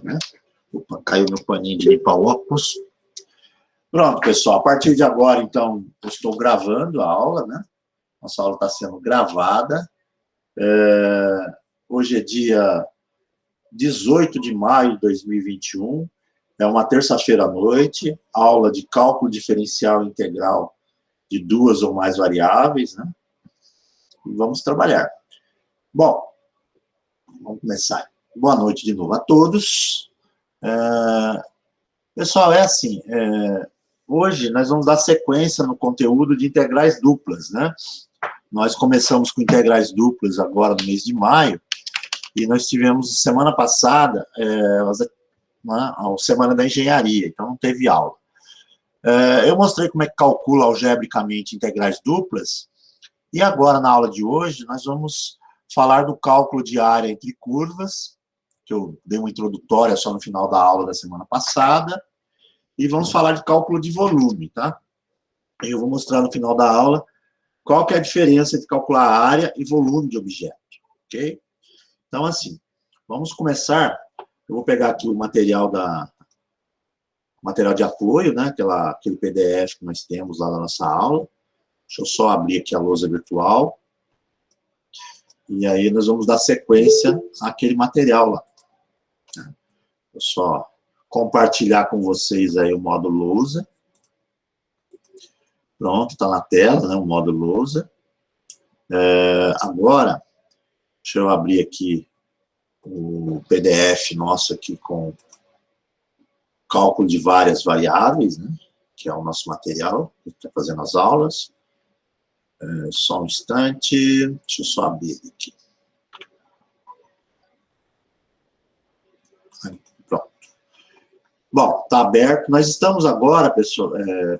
Né? Opa, caiu meu paninho de limpar o óculos. Pronto, pessoal, a partir de agora, então, eu estou gravando a aula, né? Nossa aula está sendo gravada. Hoje é dia 18 de maio de 2021, é uma terça-feira à noite, aula de cálculo diferencial integral de duas ou mais variáveis, né? E vamos trabalhar. Bom, vamos começar. Boa noite de novo a todos. Pessoal, é assim, hoje nós vamos dar sequência no conteúdo de integrais duplas, né? Nós começamos com integrais duplas agora no mês de maio, e nós tivemos semana passada a semana da engenharia, então não teve aula. Eu mostrei como é que calcula algebricamente integrais duplas, e agora na aula de hoje nós vamos falar do cálculo de área entre curvas, que eu dei uma introdutória só no final da aula da semana passada, e vamos falar de cálculo de volume, tá? Eu vou mostrar no final da aula qual que é a diferença entre calcular área e volume de objeto, ok? Então, assim, vamos começar. Eu vou pegar aqui o material de apoio, né? Aquele PDF que nós temos lá na nossa aula. Deixa eu só abrir aqui a lousa virtual. E aí nós vamos dar sequência àquele material lá. Vou só compartilhar com vocês aí o modo lousa. Pronto, está na tela, né, o modo lousa. Agora, deixa eu abrir aqui o PDF nosso aqui com cálculo de várias variáveis, né, que é o nosso material, que está fazendo as aulas. Só um instante, deixa eu só abrir aqui. Pronto. Bom, está aberto. Nós estamos agora, pessoal,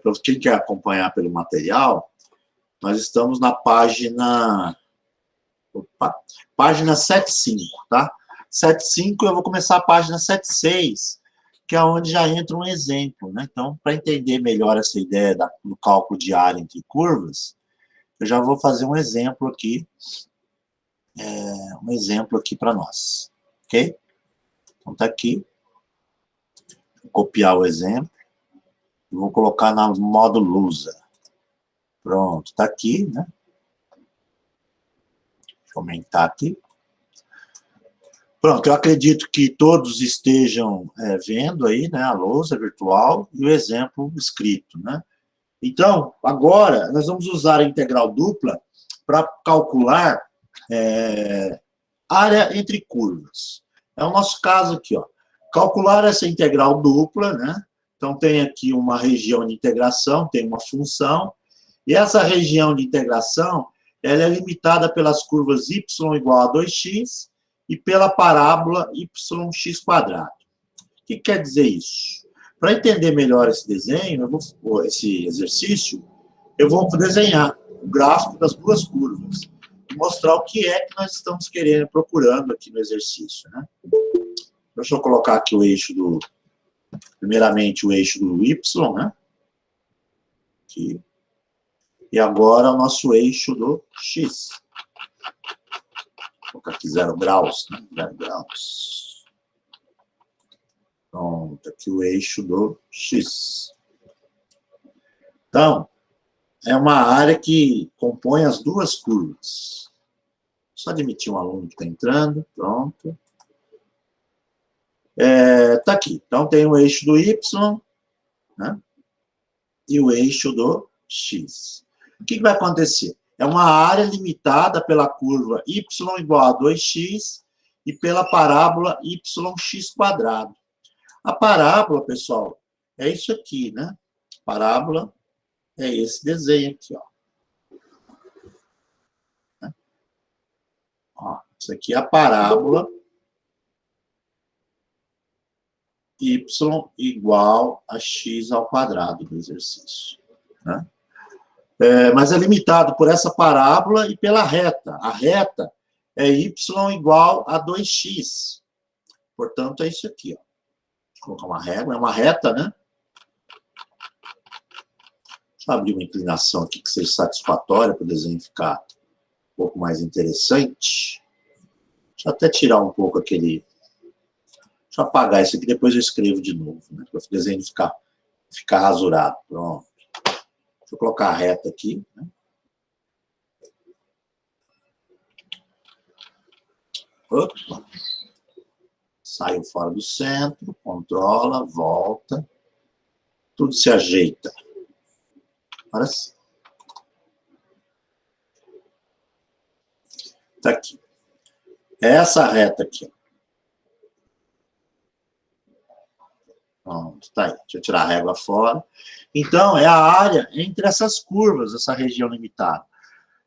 para quem quer acompanhar pelo material, nós estamos na página 75, tá? 75, eu vou começar a página 76, que é onde já entra um exemplo, né? Então, para entender melhor essa ideia do cálculo de área entre curvas, eu já vou fazer um exemplo aqui, para nós, ok? Então, tá aqui. Vou copiar o exemplo e vou colocar no modo lousa. Pronto, tá aqui, né? Deixa eu aumentar aqui. Pronto, eu acredito que todos estejam vendo aí, né, a lousa virtual e o exemplo escrito, né? Então, agora, nós vamos usar a integral dupla para calcular área entre curvas. É o nosso caso aqui, ó. Calcular essa integral dupla, né? Então, tem aqui uma região de integração, tem uma função, e essa região de integração, ela é limitada pelas curvas y igual a 2x e pela parábola yx². O que quer dizer isso? Para entender melhor esse desenho, esse exercício, eu vou desenhar o gráfico das duas curvas e mostrar o que é que nós estamos procurando aqui no exercício, né? Deixa eu colocar aqui o eixo primeiramente o eixo do y, né? Aqui. E agora o nosso eixo do x. Vou colocar aqui 0 graus, né? 0 graus. Pronto, aqui o eixo do x. Então, é uma área que compõe as duas curvas. Só admitir um aluno que está entrando, pronto. Tá aqui. Então, tem o eixo do y, né? E o eixo do x. O que vai acontecer? É uma área limitada pela curva y igual a 2x e pela parábola yx². A parábola, pessoal, é isso aqui, né? A parábola é esse desenho aqui, ó. Isso aqui é a parábola y igual a x² do exercício, né? Mas é limitado por essa parábola e pela reta. A reta é y igual a 2x. Portanto, é isso aqui, ó. Vou colocar uma régua, é uma reta, né? Deixa eu abrir uma inclinação aqui que seja satisfatória para o desenho ficar um pouco mais interessante. Deixa eu até tirar um pouco Deixa eu apagar isso aqui, depois eu escrevo de novo, né? Para o desenho ficar rasurado. Pronto. Deixa eu colocar a reta aqui, né? Opa. Saiu fora do centro, controla, volta. Tudo se ajeita. Agora sim. Está aqui. Essa reta aqui. Pronto, tá aí. Deixa eu tirar a régua fora. Então, é a área entre essas curvas, essa região limitada.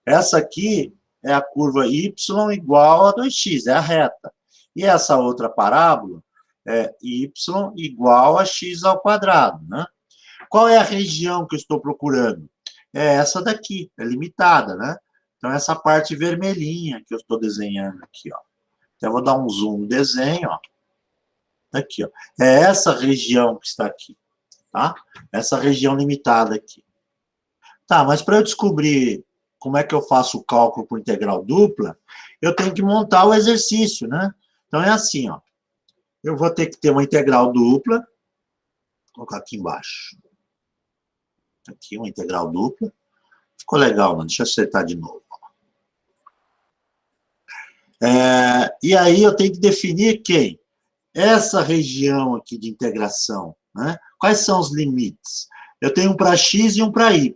Essa aqui é a curva y igual a 2x, é a reta. E essa outra parábola é y igual a x ao quadrado, né? Qual é a região que eu estou procurando? É essa daqui, é limitada, né? Então, essa parte vermelhinha que eu estou desenhando aqui, ó. Então, eu vou dar um zoom no desenho, ó. Aqui, ó. É essa região que está aqui, tá? Essa região limitada aqui. Tá, mas para eu descobrir como é que eu faço o cálculo por integral dupla, eu tenho que montar o exercício, né? Então, é assim, ó. Eu vou ter que ter uma integral dupla. Vou colocar aqui embaixo. Aqui, uma integral dupla. Ficou legal, mano. Deixa eu acertar de novo. E aí eu tenho que definir quem? Essa região aqui de integração, né? Quais são os limites? Eu tenho um para x e um para y.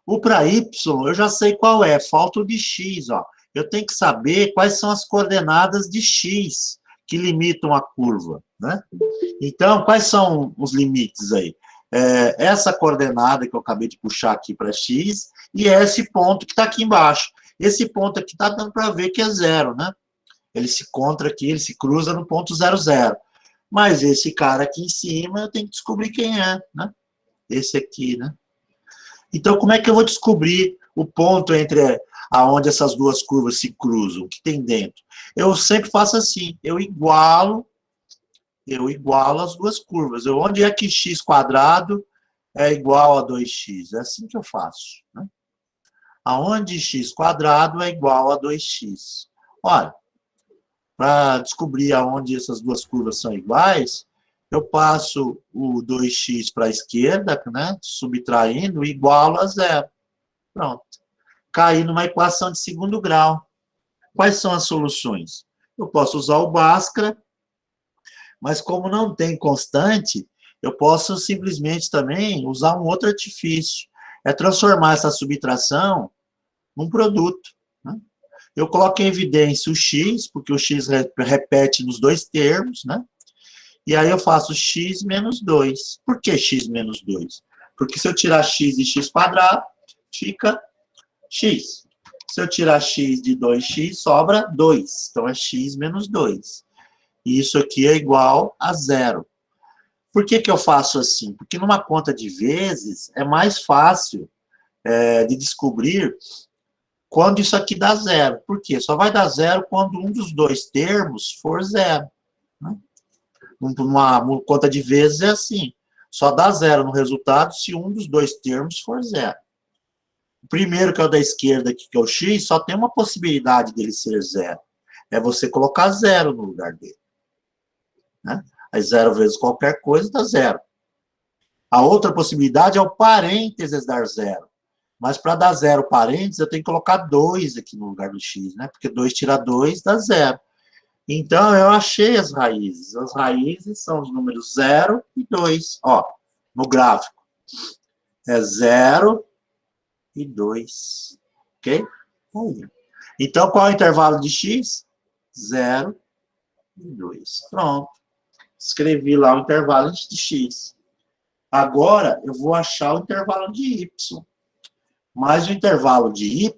O para y, eu já sei qual é, falta o de x, ó. Eu tenho que saber quais são as coordenadas de x que limitam a curva, né? Então, quais são os limites aí? Essa coordenada que eu acabei de puxar aqui para x e esse ponto que está aqui embaixo. Esse ponto aqui está dando para ver que é zero, né? Ele se encontra aqui, ele se cruza no ponto 0, 0. Mas esse cara aqui em cima, eu tenho que descobrir quem é, né? Esse aqui, né? Então, como é que eu vou descobrir o ponto entre aonde essas duas curvas se cruzam? O que tem dentro? Eu sempre faço assim, eu igualo as duas curvas. Onde é que x quadrado é igual a 2x? É assim que eu faço, né? Aonde x quadrado é igual a 2x. Olha, para descobrir aonde essas duas curvas são iguais, eu passo o 2x para a esquerda, né, subtraindo, igual a zero. Pronto. Caí numa equação de segundo grau. Quais são as soluções? Eu posso usar o Bhaskara, mas como não tem constante, eu posso simplesmente também usar um outro artifício. É transformar essa subtração num produto, né? Eu coloco em evidência o x, porque o x repete nos dois termos, né? E aí eu faço x menos 2. Por que x menos 2? Porque se eu tirar x de x quadrado, fica x. Se eu tirar x de 2x, sobra 2. Então é x menos 2. E isso aqui é igual a zero. Por que eu faço assim? Porque numa conta de vezes é mais fácil de descobrir quando isso aqui dá zero. Por quê? Só vai dar zero quando um dos dois termos for zero, né? Uma conta de vezes é assim. Só dá zero no resultado se um dos dois termos for zero. O primeiro, que é o da esquerda aqui, que é o x, só tem uma possibilidade dele ser zero. É você colocar zero no lugar dele, né? Aí zero vezes qualquer coisa dá zero. A outra possibilidade é o parênteses dar zero. Mas para dar zero parênteses, eu tenho que colocar 2 aqui no lugar do x, né? Porque 2 tira 2 dá zero. Então, eu achei as raízes. As raízes são os números 0 e 2. Ó, no gráfico. É 0 e 2. Ok? Então, qual é o intervalo de x? 0 e 2. Pronto. Escrevi lá o intervalo de x. Agora, eu vou achar o intervalo de y. Mas o intervalo de y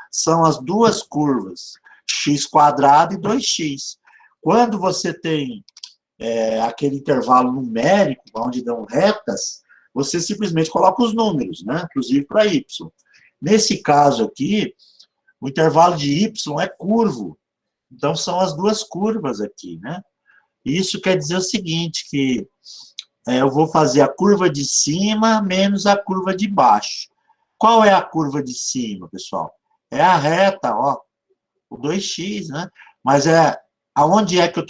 são as duas curvas, x quadrado e 2x. Quando você tem aquele intervalo numérico, onde dão retas, você simplesmente coloca os números, né? Inclusive para y. Nesse caso aqui, o intervalo de y é curvo. Então, são as duas curvas aqui, né? Isso quer dizer o seguinte, que eu vou fazer a curva de cima menos a curva de baixo. Qual é a curva de cima, pessoal? É a reta, ó, o 2x, né? Mas Aonde é que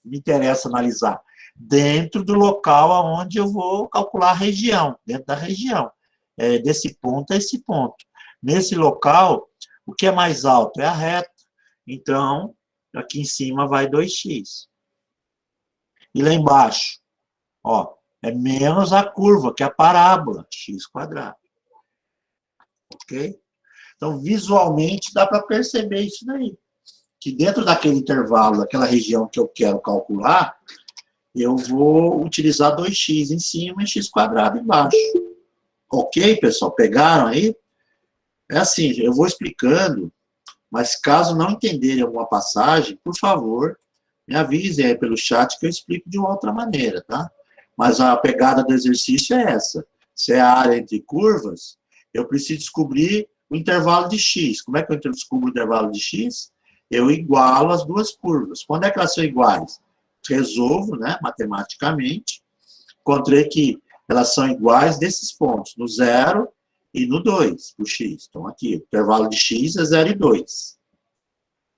me interessa analisar? Dentro do local aonde eu vou calcular a região, dentro da região. Desse ponto a esse ponto. Nesse local, o que é mais alto? É a reta. Então, aqui em cima vai 2x. E lá embaixo, ó, é menos a curva, que é a parábola, x². Ok? Então, visualmente, dá para perceber isso daí. Que dentro daquele intervalo, daquela região que eu quero calcular, eu vou utilizar 2x em cima e x² embaixo. Ok, pessoal? Pegaram aí? É assim, eu vou explicando, mas caso não entenderem alguma passagem, por favor, me avisem aí pelo chat que eu explico de uma outra maneira, tá? Mas a pegada do exercício é essa. Se é a área entre curvas, eu preciso descobrir o intervalo de x. Como é que eu descubro o intervalo de x? Eu igualo as duas curvas. Quando é que elas são iguais? Resolvo, né, matematicamente. Encontrei que elas são iguais desses pontos, no 0 e no 2, o x. Então, aqui, o intervalo de x é 0 e 2.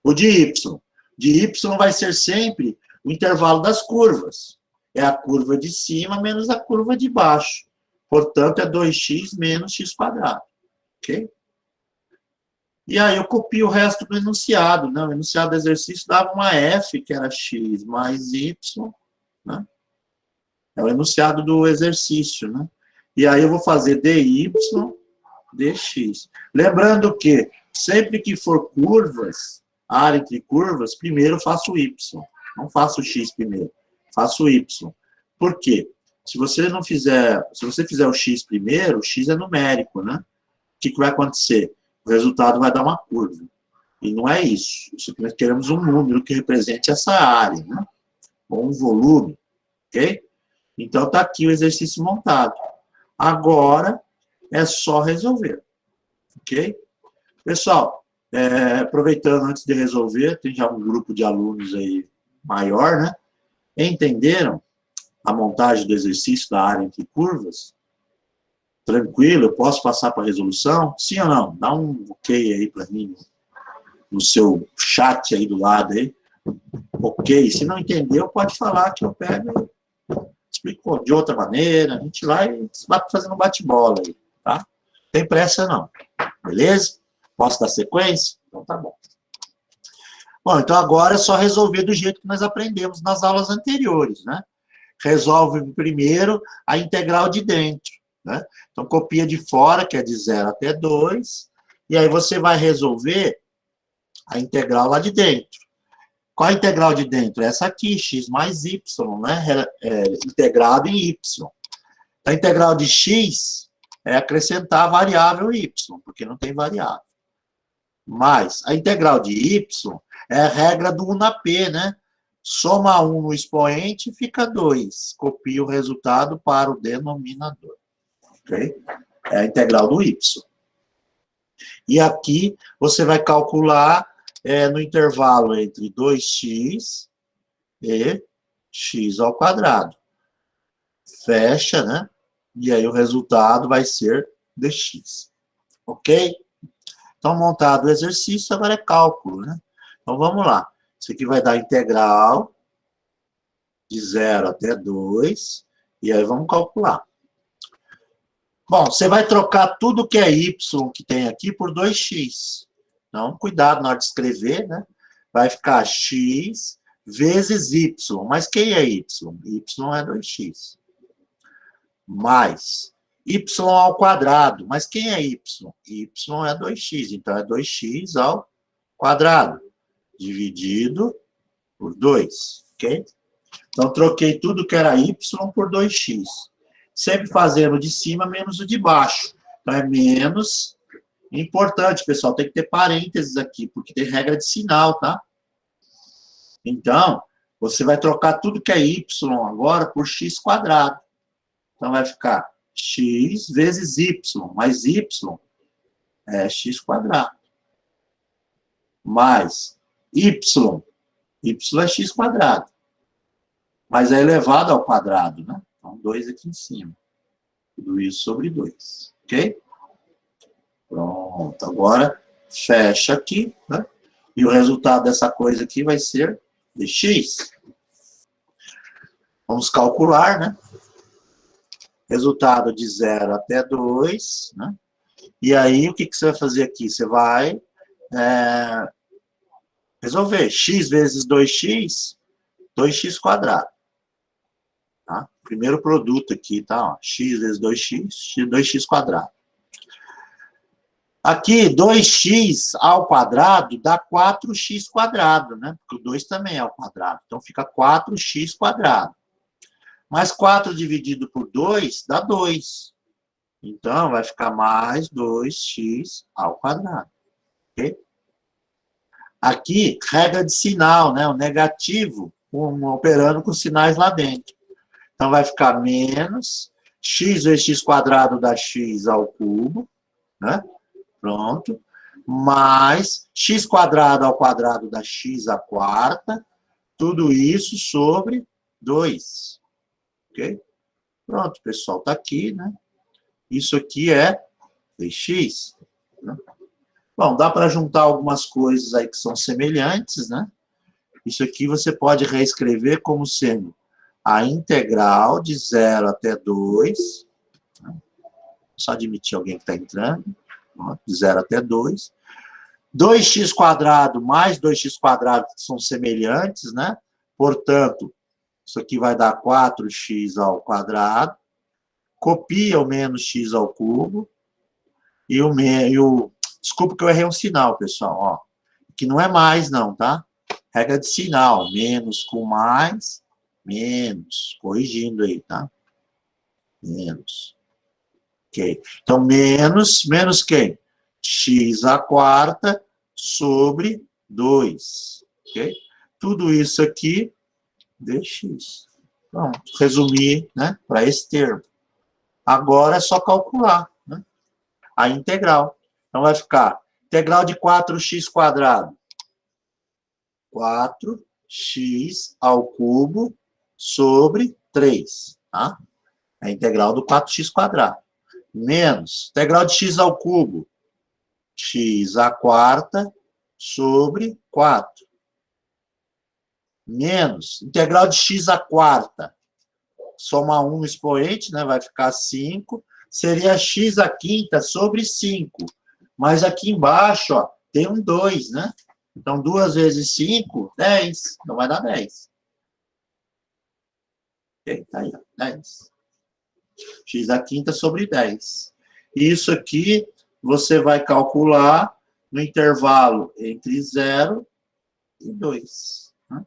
O de y. De y vai ser sempre o intervalo das curvas. É a curva de cima menos a curva de baixo. Portanto, é 2x menos x². Ok? E aí eu copio o resto do enunciado, né? O enunciado do exercício dava uma f, que era x mais y, né? É o enunciado do exercício, né? E aí eu vou fazer dy, dx. Lembrando que, sempre que for curvas, área entre curvas, primeiro eu faço y. Não faço x primeiro, faço y. Por quê? Se você fizer o x primeiro, o x é numérico, né? O que vai acontecer? O resultado vai dar uma curva. E não é isso. Nós queremos um número que represente essa área, né? Ou um volume, ok? Então, está aqui o exercício montado. Agora, é só resolver, ok? Pessoal, aproveitando antes de resolver, tem já um grupo de alunos aí maior, né? Entenderam a montagem do exercício da área entre curvas? Tranquilo? Eu posso passar para a resolução? Sim ou não? Dá um ok aí para mim, no seu chat aí do lado aí. Ok. Se não entendeu, pode falar que eu pego e explico de outra maneira. A gente vai fazendo bate-bola aí, tá? Não tem pressa não. Beleza? Posso dar sequência? Então tá bom. Bom, então agora é só resolver do jeito que nós aprendemos nas aulas anteriores, né? Resolve primeiro a integral de dentro, né? Então, copia de fora, que é de 0 até 2, e aí você vai resolver a integral lá de dentro. Qual a integral de dentro? Essa aqui, x mais y, né? Integrado em y. A integral de x é acrescentar a variável y, porque não tem variável. Mas a integral de y é a regra do 1 na P, né? Soma 1 no expoente, fica 2. Copia o resultado para o denominador. Ok? É a integral do y. E aqui você vai calcular no intervalo entre 2x e x². Fecha, né? E aí o resultado vai ser dx. Ok? Então, montado o exercício, agora é cálculo, né? Então, vamos lá. Isso aqui vai dar integral de 0 até 2, e aí vamos calcular. Bom, você vai trocar tudo que é y que tem aqui por 2x. Então, cuidado na hora de escrever, né? Vai ficar x vezes y. Mas quem é y? Y é 2x. Mais y ao quadrado. Mas quem é y? Y é 2x. Então, é 2x ao quadrado. Dividido por 2. Ok? Então, troquei tudo que era y por 2x. Sempre fazendo de cima menos o de baixo. Então, é menos. Importante, pessoal, tem que ter parênteses aqui, porque tem regra de sinal, tá? Então, você vai trocar tudo que é y agora por x². Então, vai ficar x vezes y, mais y é x². Mais y é x². Mas é elevado ao quadrado, né? Então, 2 aqui em cima. Tudo isso sobre 2, ok? Pronto, agora fecha aqui, né? E o resultado dessa coisa aqui vai ser dx. Vamos calcular, né? Resultado de 0 até 2, né? E aí, o que você vai fazer aqui? Você vai resolver x vezes 2x, 2x quadrado. Tá? Primeiro produto aqui, tá? Ó, x vezes 2x, 2x quadrado. Aqui, 2x ao quadrado dá 4x quadrado, né? Porque o 2 também é ao quadrado. Então, fica 4x quadrado. Mas 4 dividido por 2 dá 2. Então, vai ficar mais 2x ao quadrado. Ok? Aqui, regra de sinal, né? O negativo operando com sinais lá dentro. Então, vai ficar menos x vezes x quadrado dá x ao cubo, né? Pronto. Mais x quadrado ao quadrado dá x à quarta. Tudo isso sobre 2. Ok? Pronto, pessoal, tá aqui, né? Isso aqui é dx. Né? Bom, dá para juntar algumas coisas aí que são semelhantes, né? Isso aqui você pode reescrever como sendo a integral de 0 até 2. Né? Só admitir alguém que está entrando. De 0 até 2. 2x quadrado mais 2x quadrado são semelhantes, né? Portanto, isso aqui vai dar 4x ao quadrado. Copia o menos x ao cubo. Desculpa que eu errei um sinal, pessoal. Ó, que não é mais, não, tá? Regra de sinal. Menos com mais, menos. Corrigindo aí, tá? Menos. Ok. Então, menos quem? X à quarta sobre 2. Ok? Tudo isso aqui, dx. Pronto. Resumir, né? Para esse termo. Agora é só calcular, né? A integral. Então, vai ficar integral de 4x quadrado. 4x ao cubo sobre 3. Tá? É a integral do 4x quadrado. Menos integral de x ao cubo. X à quarta sobre 4. Menos integral de x à quarta. Soma 1 no expoente, né? Vai ficar 5. Seria x à quinta sobre 5. Mas aqui embaixo, ó, tem um 2, né? Então, 2 vezes 5, 10. Não vai dar 10. Ok, tá aí, ó, 10. X à quinta sobre 10. Isso aqui você vai calcular no intervalo entre 0 e 2. Né?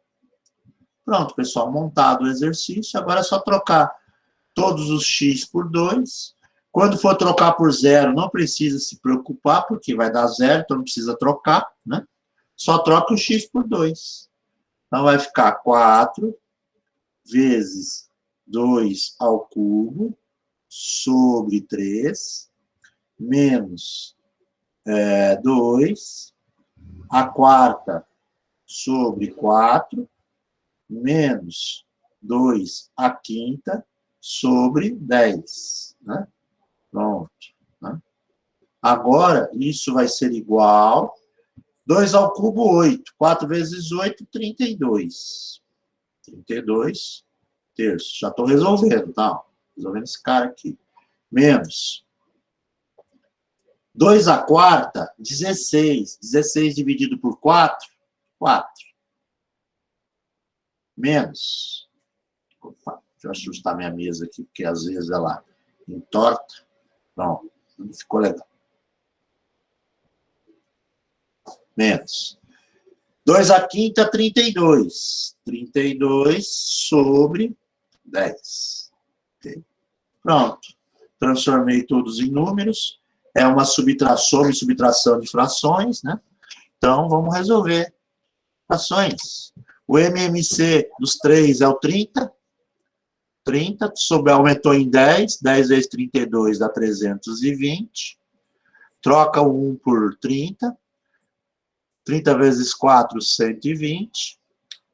Pronto, pessoal, montado o exercício. Agora é só trocar todos os x por 2. Quando for trocar por 0, não precisa se preocupar, porque vai dar 0, então não precisa trocar, né? Só troca o x por 2. Então, vai ficar 4 vezes 2 ao cubo sobre 3, menos 2, a quarta sobre 4, menos 2 a quinta sobre 10. Né? Pronto. Né? Agora, isso vai ser igual 2 ao cubo, 8. 4 vezes 8, 32. 32 terços. Já estou resolvendo, tá? Resolvendo esse cara aqui. Menos 2 à quarta, 16. 16 dividido por 4, 4. Menos. Opa, deixa eu ajustar minha mesa aqui, porque às vezes ela entorta. Pronto, não ficou legal. Menos. 2 à quinta, 32. 32 sobre 10. Okay. Pronto. Transformei todos em números. É uma soma e subtração de frações, né? Então, vamos resolver frações. O MMC dos 3 é o 30. 30, aumentou em 10. 10 vezes 32 dá 320. Troca o 1 por 30. 30 vezes 4, 120.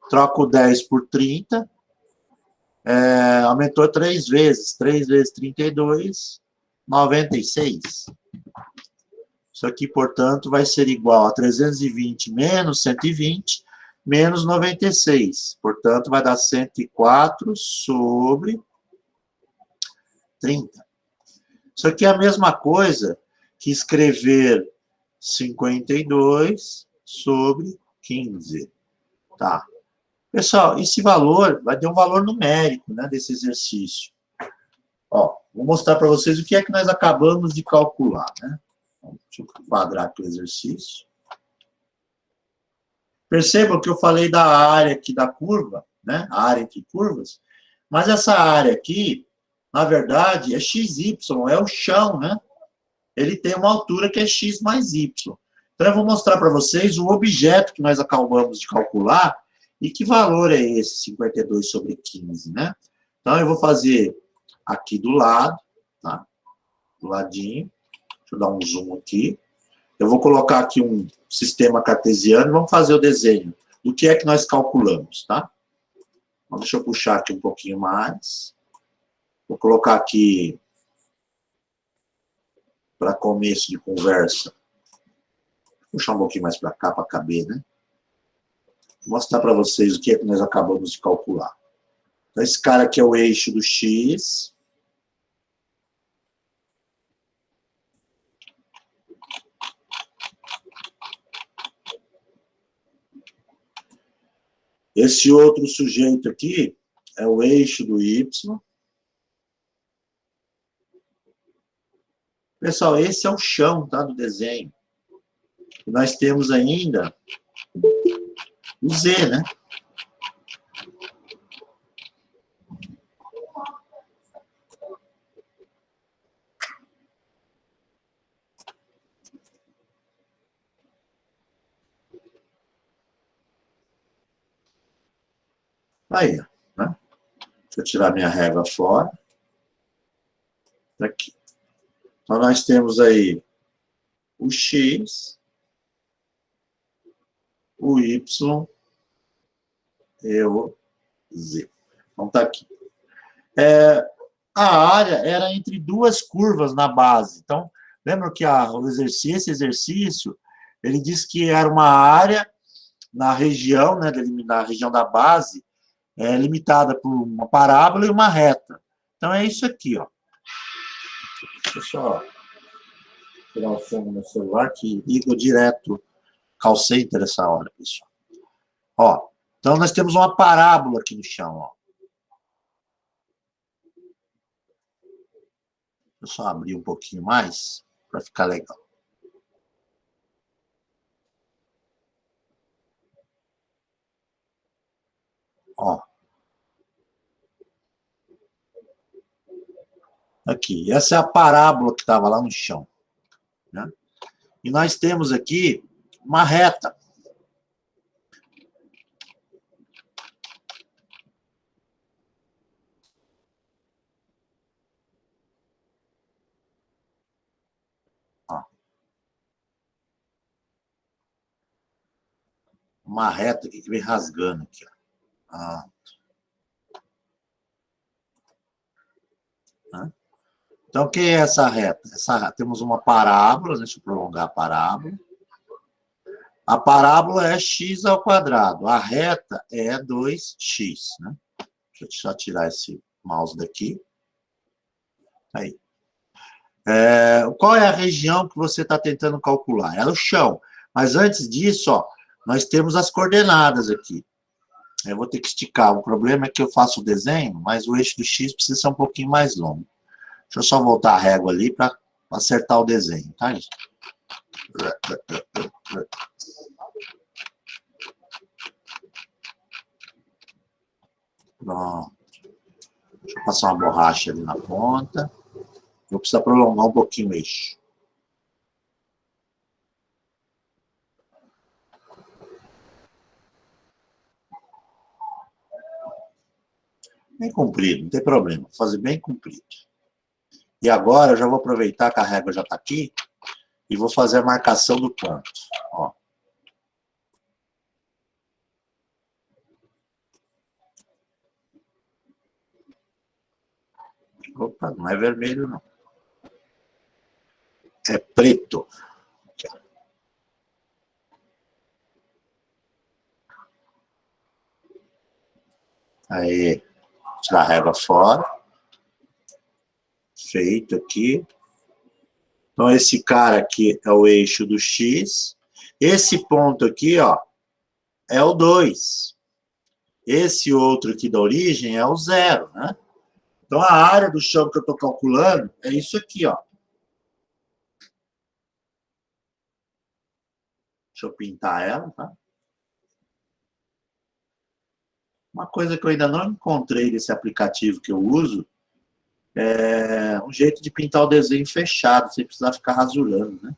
Troca o 10 por 30. Aumentou 3 vezes. 3 vezes 32, 96. Isso aqui, portanto, vai ser igual a 320 menos 120, menos 96. Portanto, vai dar 104 sobre 30. Isso aqui é a mesma coisa que escrever 52 sobre 15. Tá. Pessoal, esse valor vai ter um valor numérico, né, desse exercício. Ó, vou mostrar para vocês o que é que nós acabamos de calcular, né? Deixa eu quadrar aqui o exercício. Percebam que eu falei da área aqui da curva, né? A área entre curvas. Mas essa área aqui, na verdade, é XY, é o chão, né? Ele tem uma altura que é X mais Y. Então, eu vou mostrar para vocês o objeto que nós acabamos de calcular e que valor é esse, 52 sobre 15, né? Então, eu vou fazer aqui do lado, tá? Do ladinho. Deixa eu dar um zoom aqui. Eu vou colocar aqui um sistema cartesiano e vamos fazer o desenho do que é que nós calculamos, tá? Então, deixa eu puxar aqui um pouquinho mais. Vou colocar aqui, para começo de conversa, vou puxar um pouquinho mais para cá, para caber, né? Vou mostrar para vocês o que é que nós acabamos de calcular. Então, esse cara aqui é o eixo do X. Esse outro sujeito aqui é o eixo do Y. Pessoal, esse é o chão, tá, do desenho. E nós temos ainda o Z, né? Aí, né? Deixa eu tirar minha régua fora. Tá aqui. Então, nós temos aí o X, o Y e o Z. Então, tá aqui. A área era entre duas curvas na base. Então, lembra que esse exercício, ele diz que era uma área na região, né, na região da base, limitada por uma parábola e uma reta. Então, é isso aqui, ó. Deixa eu só tirar o som do meu celular, que liga direto call center essa hora, pessoal. Ó, então, nós temos uma parábola aqui no chão, ó. Deixa eu só abrir um pouquinho mais, para ficar legal. Ó. Aqui, essa é a parábola que estava lá no chão, né? E nós temos aqui uma reta. Ó. Uma reta aqui que vem rasgando aqui, ó. Ah. Né? Então, o que é essa reta? Temos uma parábola, deixa eu prolongar a parábola. A parábola é x ao quadrado, a reta é 2x, né? Deixa eu só tirar esse mouse daqui. Aí. Qual é a região que você está tentando calcular? É o chão. Mas antes disso, ó, nós temos as coordenadas aqui. Eu vou ter que esticar. O problema é que eu faço o desenho, mas o eixo do X precisa ser um pouquinho mais longo. Deixa eu só voltar a régua ali para acertar o desenho, tá, gente? Pronto. Deixa eu passar uma borracha ali na ponta. Vou precisar prolongar um pouquinho o eixo. Bem comprido, não tem problema. Vou fazer bem comprido. E agora eu já vou aproveitar que a régua já está aqui e vou fazer a marcação do ponto. Ó. Opa, não é vermelho, não. É preto. Aí, tirar a régua fora. Feito aqui. Então, esse cara aqui é o eixo do X. Esse ponto aqui, ó, é o 2. Esse outro aqui da origem é o 0, né? Então, a área do chão que eu estou calculando é isso aqui, ó. Deixa eu pintar ela, tá? Uma coisa que eu ainda não encontrei nesse aplicativo que eu uso é um jeito de pintar o desenho fechado, sem precisar ficar rasurando, né?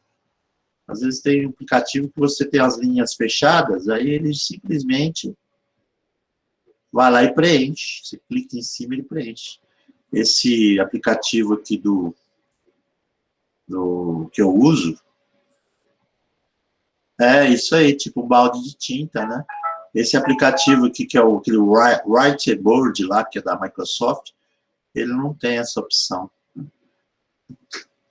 Às vezes tem um aplicativo que você tem as linhas fechadas, aí ele simplesmente vai lá e preenche. Você clica em cima e ele preenche. Esse aplicativo aqui do que eu uso, é isso aí, tipo um balde de tinta, né? Esse aplicativo aqui, que é aquele Whiteboard lá, que é da Microsoft, ele não tem essa opção.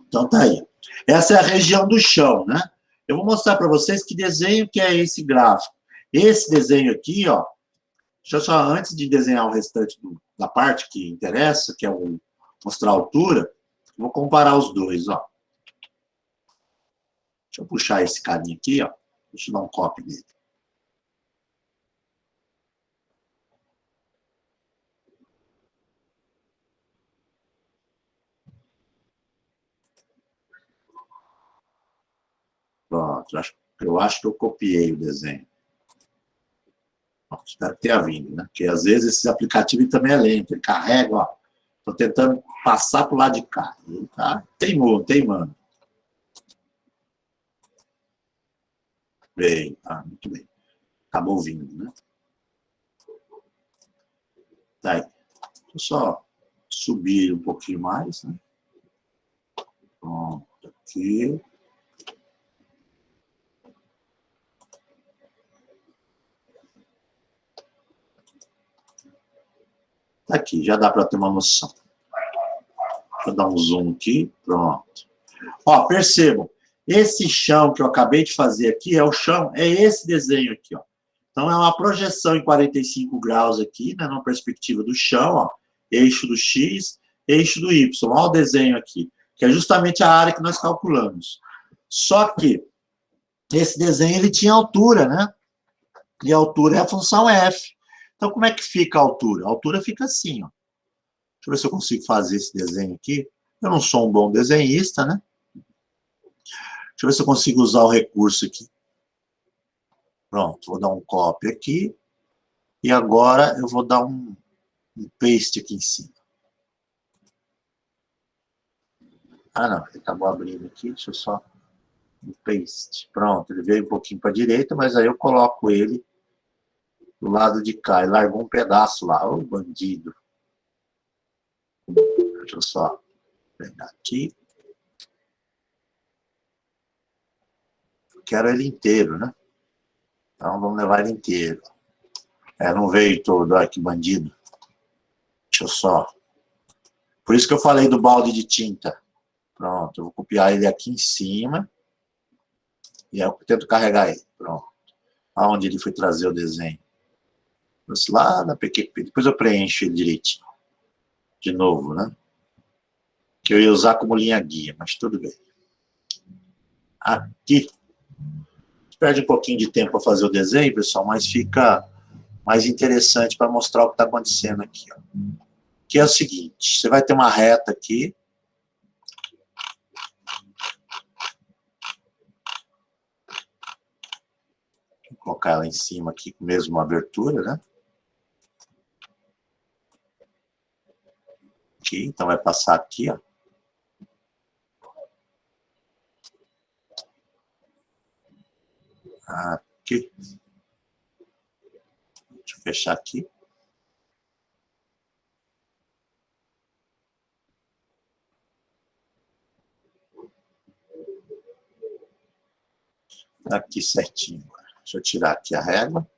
Então tá aí. Essa é a região do chão, né? Eu vou mostrar para vocês que desenho que é esse gráfico. Esse desenho aqui, ó, deixa eu só, antes de desenhar o restante da parte que interessa, que é mostrar a altura, vou comparar os dois, ó. Deixa eu puxar esse carinha aqui, ó. Deixa eu dar um copy dele. Pronto, eu acho que eu copiei o desenho. Espero que tenha vindo, né? Porque às vezes esse aplicativo também é lento, ele carrega, ó. Estou tentando passar para o lado de cá. Ele tá teimando. Bem, tá, muito bem. Acabou vindo, né? Tá aí. Vou só subir um pouquinho mais, né? Pronto, aqui. Tá aqui, já dá para ter uma noção. Deixa eu dar um zoom aqui, pronto. Ó, percebam, esse chão que eu acabei de fazer aqui é o chão, é esse desenho aqui, ó. Então, é uma projeção em 45 graus aqui, né, numa perspectiva do chão, ó, eixo do X, eixo do Y. Olha o desenho aqui, que é justamente a área que nós calculamos. Só que esse desenho ele tinha altura, né? E a altura é a função f. Então, como é que fica a altura? A altura fica assim, ó. Deixa eu ver se eu consigo fazer esse desenho aqui. Eu não sou um bom desenhista, né? Deixa eu ver se eu consigo usar o recurso aqui. Pronto, vou dar um copy aqui. E agora eu vou dar um paste aqui em cima. Ah, não, ele acabou abrindo aqui. Deixa eu só... Um paste. Pronto, ele veio um pouquinho para a direita, mas aí eu coloco ele do lado de cá. Ele largou um pedaço lá. Ô, bandido. Deixa eu só pegar aqui. Quero ele inteiro, né? Então vamos levar ele inteiro. É, não veio todo. Olha que bandido. Deixa eu só... Por isso que eu falei do balde de tinta. Pronto, eu vou copiar ele aqui em cima. E aí eu tento carregar ele. Pronto. Aonde ele foi trazer o desenho? Lá na PQP. Depois eu preencho ele direitinho. De novo, né? Que eu ia usar como linha guia, mas tudo bem. Aqui. Perde um pouquinho de tempo para fazer o desenho, pessoal, mas fica mais interessante para mostrar o que está acontecendo aqui. Ó. Que é o seguinte, você vai ter uma reta aqui. Vou colocar ela em cima aqui com a mesma abertura, né? Aqui, então vai passar aqui, ó. Aqui. Deixa eu fechar aqui. Aqui certinho. Deixa eu tirar aqui a régua.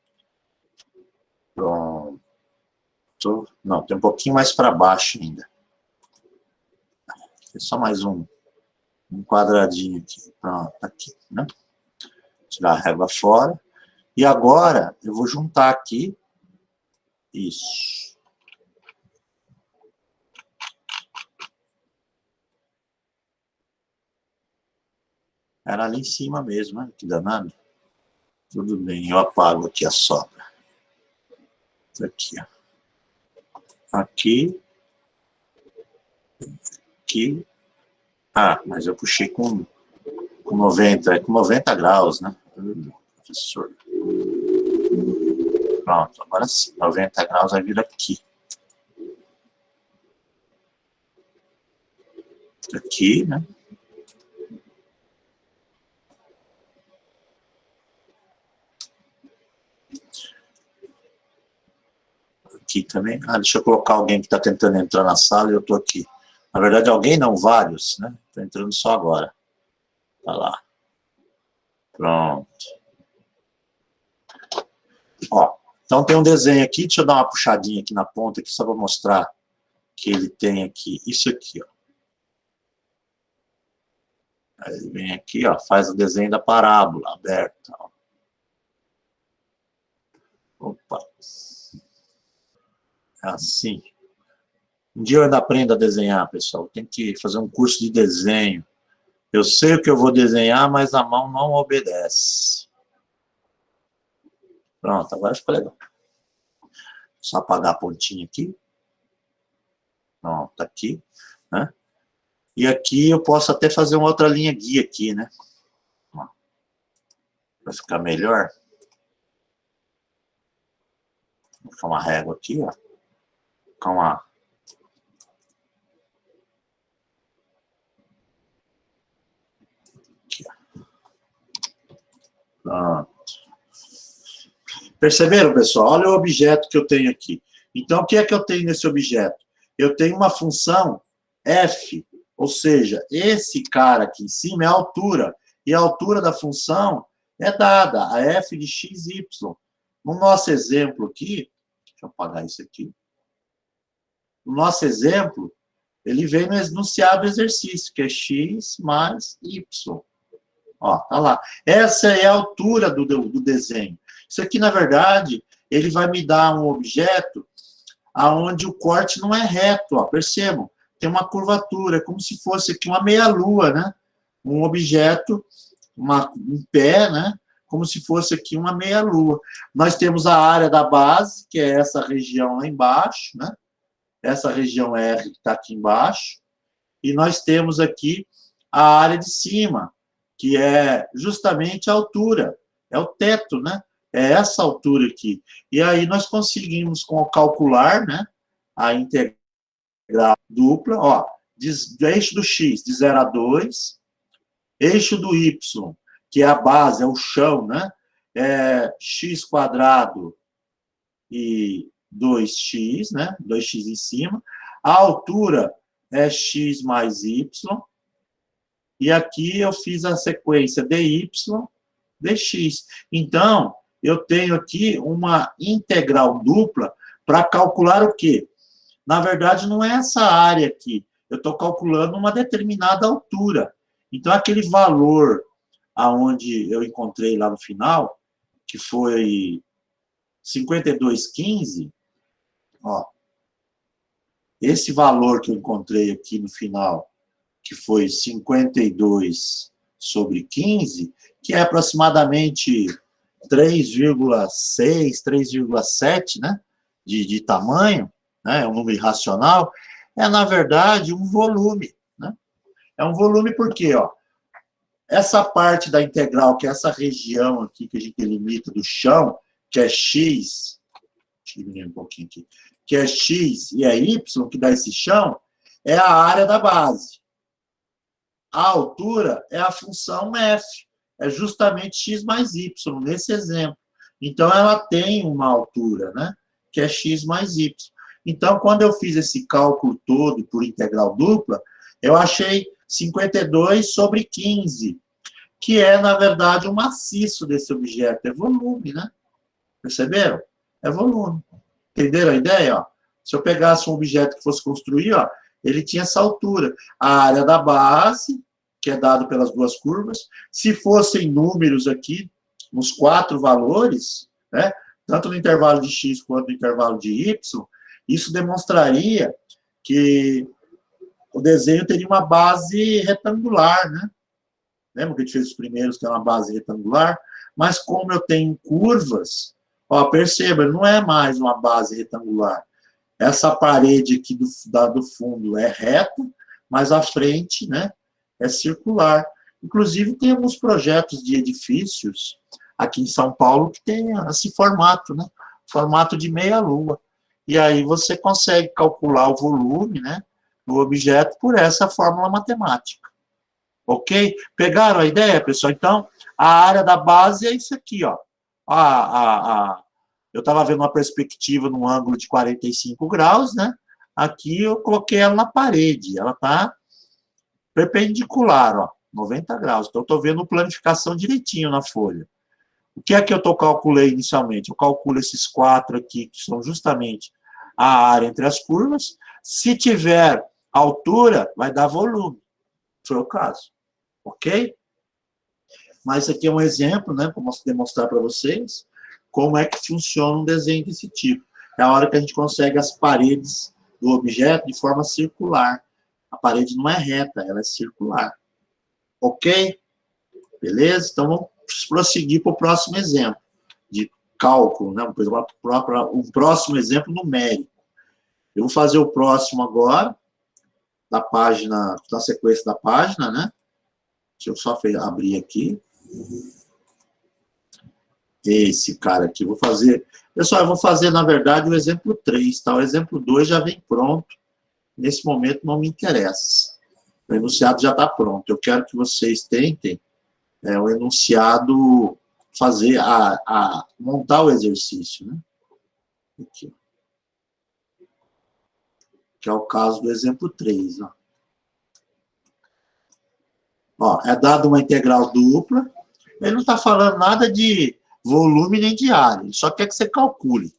Pronto. Não, tem um pouquinho mais para baixo ainda. É só mais um quadradinho aqui. Pronto, aqui, né? Tirar a régua fora. E agora, eu vou juntar aqui. Isso. Era ali em cima mesmo, né? Que danado. Tudo bem, eu apago aqui a sobra. Isso aqui, ó. Aqui. Aqui. Ah, mas eu puxei com 90, é com 90 graus, né? Professor. Pronto, agora sim, 90 graus vai vir aqui. Aqui, né? Aqui também. Ah, deixa eu colocar alguém que está tentando entrar na sala e eu estou aqui. Na verdade, alguém não, vários, né? Estou entrando só agora. Tá lá. Pronto. Ó, então tem um desenho aqui, deixa eu dar uma puxadinha aqui na ponta, aqui, só para mostrar que ele tem aqui, isso aqui, ó. Aí ele vem aqui, ó, faz o desenho da parábola aberta, ó. Opa. É assim. Um dia eu ainda aprendo a desenhar, pessoal. Tem que fazer um curso de desenho. Eu sei o que eu vou desenhar, mas a mão não obedece. Pronto, agora ficou legal. Só apagar a pontinha aqui. Pronto, tá aqui, né? E aqui eu posso até fazer uma outra linha guia aqui, né? Para ficar melhor. Vou colocar uma régua aqui, ó. Vou colocar uma... Aqui, ó. Pronto. Perceberam, pessoal? Olha o objeto que eu tenho aqui. Então, o que é que eu tenho nesse objeto? Eu tenho uma função f, ou seja, esse cara aqui em cima é a altura, e a altura da função é dada, a f de x, y. No nosso exemplo aqui, deixa eu apagar isso aqui. No nosso exemplo, ele vem no enunciado do exercício, que é x mais y. Ó, tá lá. Essa é a altura do desenho. Isso aqui, na verdade, ele vai me dar um objeto aonde o corte não é reto, ó, percebam? Tem uma curvatura, é como se fosse aqui uma meia-lua, né? Um objeto, um pé, né? Como se fosse aqui uma meia-lua. Nós temos a área da base, que é essa região lá embaixo, né? Essa região R que está aqui embaixo. E nós temos aqui a área de cima, que é justamente a altura, é o teto, né? É essa altura aqui. E aí nós conseguimos calcular, né, a integral dupla, ó, do eixo do x de 0 a 2, eixo do y, que é a base, é o chão, né? É x quadrado e 2x, né? 2x em cima. A altura é x mais y. E aqui eu fiz a sequência dy, dx. Então, eu tenho aqui uma integral dupla para calcular o quê? Na verdade, não é essa área aqui. Eu estou calculando uma determinada altura. Então, aquele valor aonde eu encontrei lá no final, que foi 52,15, ó, esse valor que eu encontrei aqui no final, que foi 52 sobre 15, que é aproximadamente 3,6, 3,7, né, de tamanho, né, é um número irracional, é, na verdade, um volume, né? É um volume porque, ó, essa parte da integral, que é essa região aqui que a gente delimita do chão, que é x, deixa eu diminuir um pouquinho aqui, que é x e é y, que dá esse chão, é a área da base. A altura é a função f, é justamente x mais y, nesse exemplo. Então, ela tem uma altura, né, que é x mais y. Então, quando eu fiz esse cálculo todo por integral dupla, eu achei 52 sobre 15, que é, na verdade, o maciço desse objeto, é volume, né? Perceberam? É volume. Entenderam a ideia? Ó? Se eu pegasse um objeto que fosse construir, ó, ele tinha essa altura. A área da base, que é dado pelas duas curvas, se fossem números aqui, nos 4 valores, né, tanto no intervalo de x quanto no intervalo de y, isso demonstraria que o desenho teria uma base retangular, né? Lembra que a gente fez os primeiros, que é uma base retangular? Mas como eu tenho curvas, ó, perceba, não é mais uma base retangular. Essa parede aqui do fundo é reta, mas a frente, né, é circular. Inclusive, tem alguns projetos de edifícios aqui em São Paulo que tem esse formato, né? Formato de meia-lua. E aí você consegue calcular o volume, né, do objeto por essa fórmula matemática. Ok? Pegaram a ideia, pessoal? Então, a área da base é isso aqui, ó. Eu estava vendo uma perspectiva num ângulo de 45 graus, né? Aqui eu coloquei ela na parede. Ela está perpendicular, ó, 90 graus. Então, eu estou vendo planificação direitinho na folha. O que é que eu calculei inicialmente? Eu calculo esses 4 aqui, que são justamente a área entre as curvas. Se tiver altura, vai dar volume. Foi o caso. Ok? Mas isso aqui é um exemplo, né, para demonstrar para vocês como é que funciona um desenho desse tipo. É a hora que a gente consegue as paredes do objeto de forma circular. A parede não é reta, ela é circular. Ok? Beleza? Então, vamos prosseguir para o próximo exemplo de cálculo, né? Um próximo exemplo numérico. Eu vou fazer o próximo agora, da página, da sequência da página, né? Deixa eu só abrir aqui. Esse cara aqui, vou fazer... Pessoal, eu vou fazer, na verdade, o exemplo 3, tá? O exemplo 2 já vem pronto. Nesse momento não me interessa. O enunciado já está pronto. Eu quero que vocês tentem o enunciado, fazer, montar o exercício, né? Aqui. Que é o caso do exemplo 3, ó. Ó, é dado uma integral dupla, ele não está falando nada de volume nem de área, ele só quer que você calcule.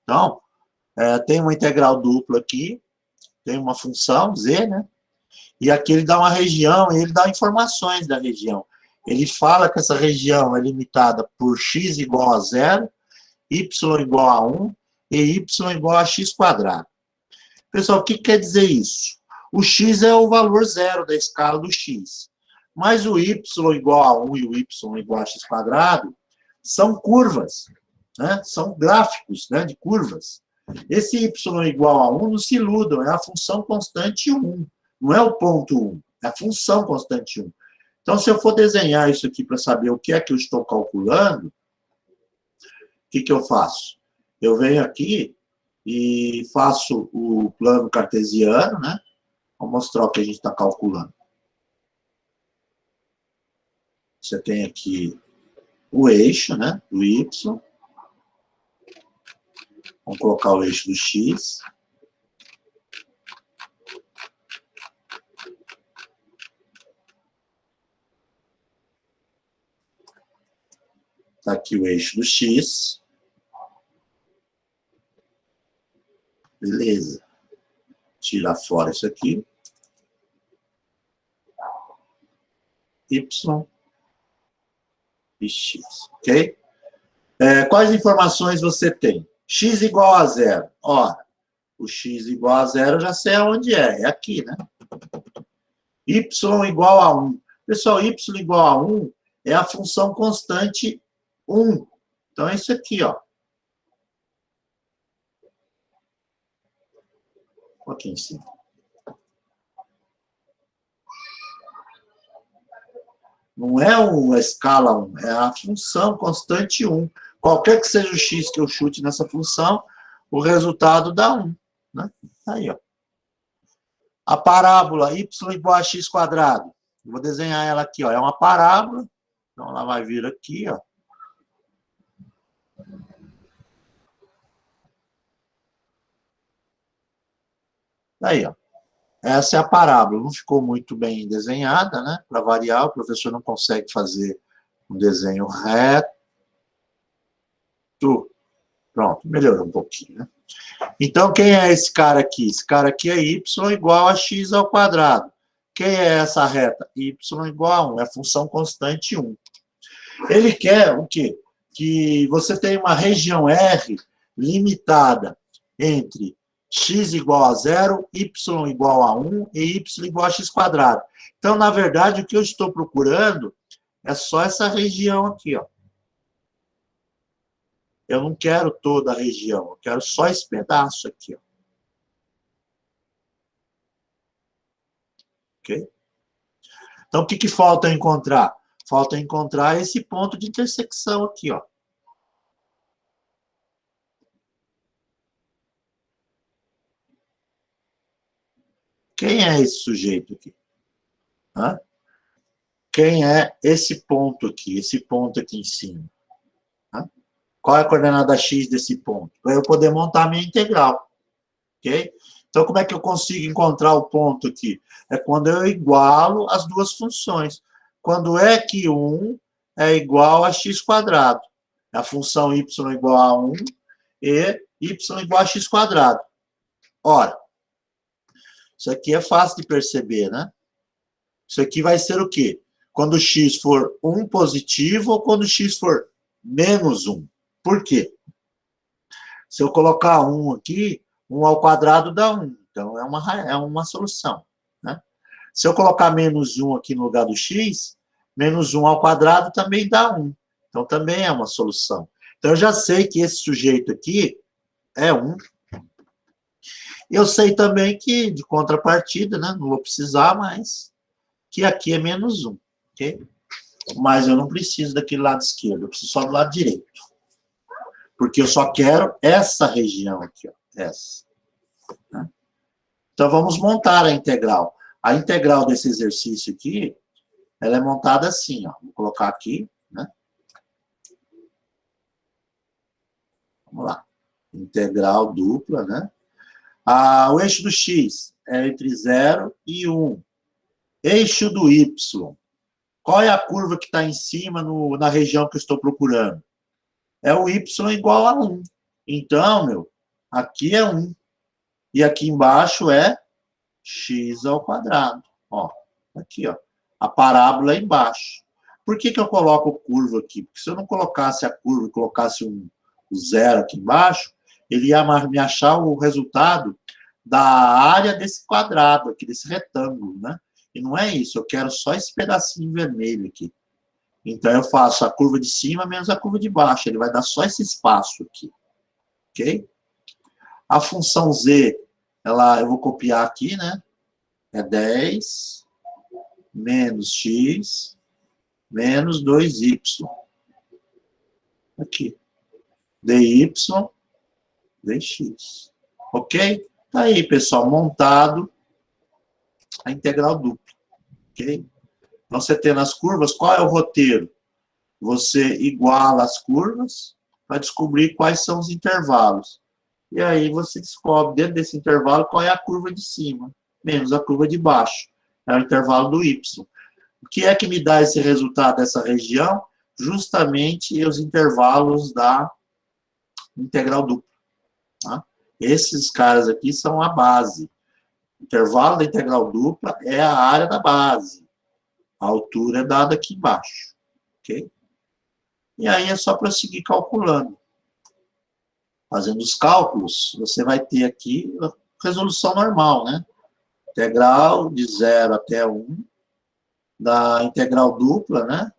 Então, tem uma integral dupla aqui, tem uma função, z, né? E aqui ele dá uma região, e ele dá informações da região. Ele fala que essa região é limitada por x igual a 0, y igual a 1 e y igual a x quadrado. Pessoal, o que quer dizer isso? O x é o valor zero da escala do x. Mas o y igual a 1 e o y igual a x quadrado são curvas, né? São gráficos, né, de curvas. Esse y igual a 1 não se iludam, é a função constante 1. Não é o ponto 1, é a função constante 1. Então, se eu for desenhar isso aqui para saber o que é que eu estou calculando, o que eu faço? Eu venho aqui e faço o plano cartesiano, né? Vou mostrar o que a gente está calculando. Você tem aqui o eixo, né, do y. Vamos colocar o eixo do x. Está aqui o eixo do x. Beleza. Tirar fora isso aqui. Y e x, ok? Quais informações você tem? X igual a 0. Ora, o x igual a 0 eu já sei aonde é aqui, né? Y igual a 1. Pessoal, y igual a 1 é a função constante 1. Então, é isso aqui, ó. Aqui em cima. Não é uma escala 1, é a função constante 1. Qualquer que seja o x que eu chute nessa função, o resultado dá 1. Né? Aí, ó. A parábola y igual a x quadrado. Vou desenhar ela aqui, ó. É uma parábola. Então, ela vai vir aqui, ó. Aí, ó. Essa é a parábola. Não ficou muito bem desenhada, né? Para variar, o professor não consegue fazer um desenho reto. Pronto, melhorou um pouquinho, né? Então, quem é esse cara aqui? Esse cara aqui é y igual a x ao quadrado. Quem é essa reta? Y igual a 1. É a função constante 1. Ele quer o quê? Que você tenha uma região R limitada entre x igual a 0, y igual a 1 e y igual a x quadrado. Então, na verdade, o que eu estou procurando é só essa região aqui, ó. Eu não quero toda a região, eu quero só esse pedaço aqui, ó. Ok? Então, o que falta encontrar? Falta encontrar esse ponto de intersecção aqui, ó. Quem é esse sujeito aqui? Hã? Quem é esse ponto aqui em cima? Hã? Qual é a coordenada x desse ponto? Para eu poder montar a minha integral. Ok? Então, como é que eu consigo encontrar o ponto aqui? É quando eu igualo as duas funções. Quando é que 1 é igual a x quadrado. A função y igual a 1 e y igual a x quadrado. Ora, isso aqui é fácil de perceber, né? Isso aqui vai ser o quê? Quando x for 1 positivo ou quando x for menos 1. Por quê? Se eu colocar 1 aqui, 1 ao quadrado dá 1. Então, é uma solução. Né? Se eu colocar menos 1 aqui no lugar do x, menos 1 ao quadrado também dá 1. Então, também é uma solução. Então, eu já sei que esse sujeito aqui é 1. Eu sei também que, de contrapartida, né, não vou precisar mais, que aqui é menos 1. Okay? Mas eu não preciso daquele lado esquerdo, eu preciso só do lado direito. Porque eu só quero essa região aqui, ó, essa. Né? Então, vamos montar a integral. A integral desse exercício aqui, ela é montada assim, ó. Vou colocar aqui, né? Vamos lá. Integral dupla, né? O eixo do x é entre 0 e 1. Eixo do y. Qual é a curva que está em cima na região que eu estou procurando? É o y igual a 1. Então, meu, aqui é 1. E aqui embaixo é x ao quadrado. Ó, aqui, ó. A parábola é embaixo. Por que eu coloco curva aqui? Porque se eu não colocasse a curva e colocasse o zero aqui embaixo, ele ia me achar o resultado da área desse quadrado aqui, desse retângulo, né? E não é isso, eu quero só esse pedacinho vermelho aqui. Então, eu faço a curva de cima menos a curva de baixo. Ele vai dar só esse espaço aqui. Ok? A função z, eu vou copiar aqui, né? É 10 menos x menos 2y. Aqui. dy, dx. Ok? Tá aí, pessoal, montado a integral dupla. Ok? Então, você tendo as curvas, qual é o roteiro? Você iguala as curvas para descobrir quais são os intervalos. E aí você descobre, dentro desse intervalo, qual é a curva de cima, menos a curva de baixo. É o intervalo do y. O que é que me dá esse resultado dessa região? Justamente os intervalos da integral dupla. Tá? Esses caras aqui são a base. O intervalo da integral dupla é a área da base. A altura é dada aqui embaixo. Ok? E aí é só prosseguir calculando. Fazendo os cálculos, você vai ter aqui a resolução normal, né? Integral de 0 até 1, da integral dupla, né?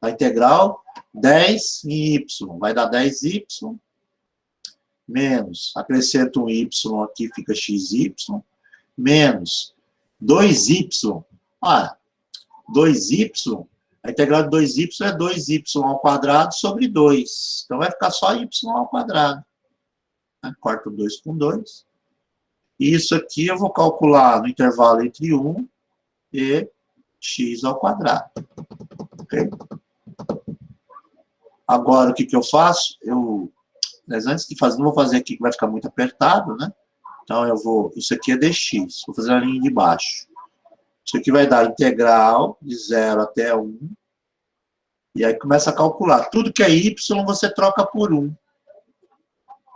A integral 10 em y, vai dar 10y, menos, acrescento um y aqui, fica xy, menos 2y. Olha, 2y, a integral de 2y é 2y ao quadrado sobre 2. Então, vai ficar só y ao quadrado. Corto 2 com 2. E isso aqui eu vou calcular no intervalo entre 1 e x ao quadrado. Ok? Agora, o que eu faço? Mas antes de fazer, não vou fazer aqui que vai ficar muito apertado, né? Então, isso aqui é dx. Vou fazer a linha de baixo. Isso aqui vai dar integral de 0 até 1. E aí começa a calcular. Tudo que é y, você troca por 1.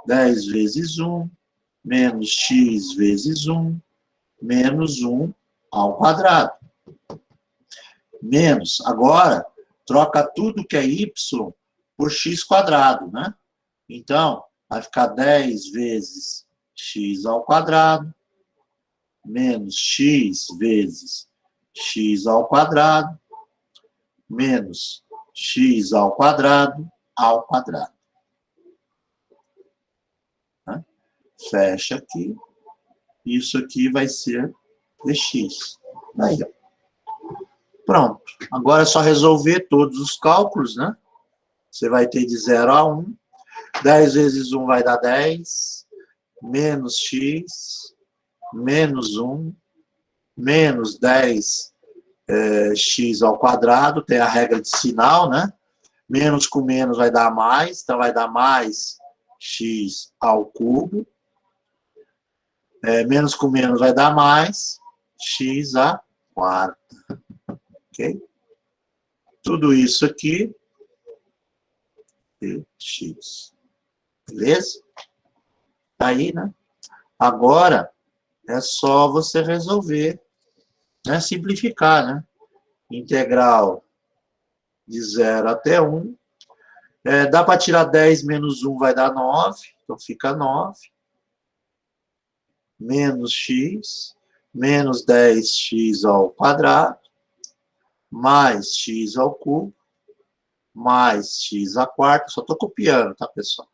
10 vezes 1, menos x vezes 1, menos 1 ao quadrado. Menos, agora, troca tudo que é y por x quadrado, né? Então, vai ficar 10 vezes x ao quadrado, menos x vezes x ao quadrado, menos x ao quadrado. Né? Fecha aqui. Isso aqui vai ser dx. Aí, ó. Pronto. Agora é só resolver todos os cálculos, né? Você vai ter de 0 a 1. 10 vezes 1 vai dar 10. Menos x. Menos 1. Menos 10 x ao quadrado. Tem a regra de sinal, né? Menos com menos vai dar mais. Então, vai dar mais x ao cubo. Menos com menos vai dar mais x à quarta. Ok? Tudo isso aqui x. Beleza? Tá aí, né? Agora, é só você resolver, né? Simplificar, né? Integral de 0 até 1. Dá para tirar 10 menos 1 vai dar 9. Então, fica 9. Menos x. Menos 10x ao quadrado. Mais x ao cubo. Mais x à quarta. Só estou copiando, tá, pessoal?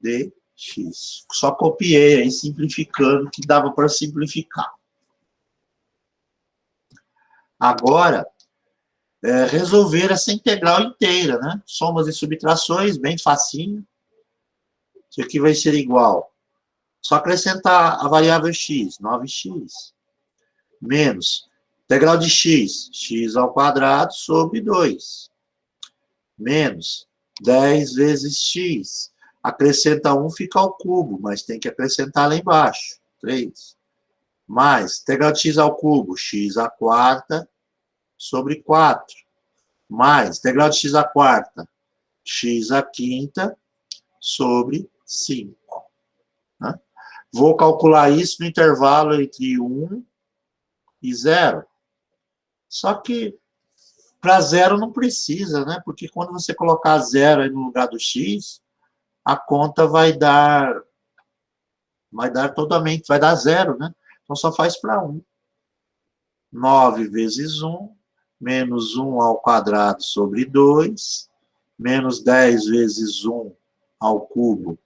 Dx. Só copiei aí, simplificando, que dava para simplificar. Agora, resolver essa integral inteira, né? Somas e subtrações, bem facinho. Isso aqui vai ser igual. Só acrescentar a variável x, 9x. Menos integral de x, x ao quadrado sobre 2. Menos 10 vezes x. Acrescenta 1, fica ao cubo, mas tem que acrescentar lá embaixo. 3. Mais integral de x ao cubo, x à quarta sobre 4. Mais integral de x à quarta, x à quinta sobre 5. Né? Vou calcular isso no intervalo entre 1 e 0. Só que para 0 não precisa, né? Porque quando você colocar 0 aí no lugar do x, a conta vai dar totalmente, vai dar 0, né? Então só faz para 1. 9 vezes 1, menos 1 ao quadrado sobre 2, menos 10 vezes 1 ao cubo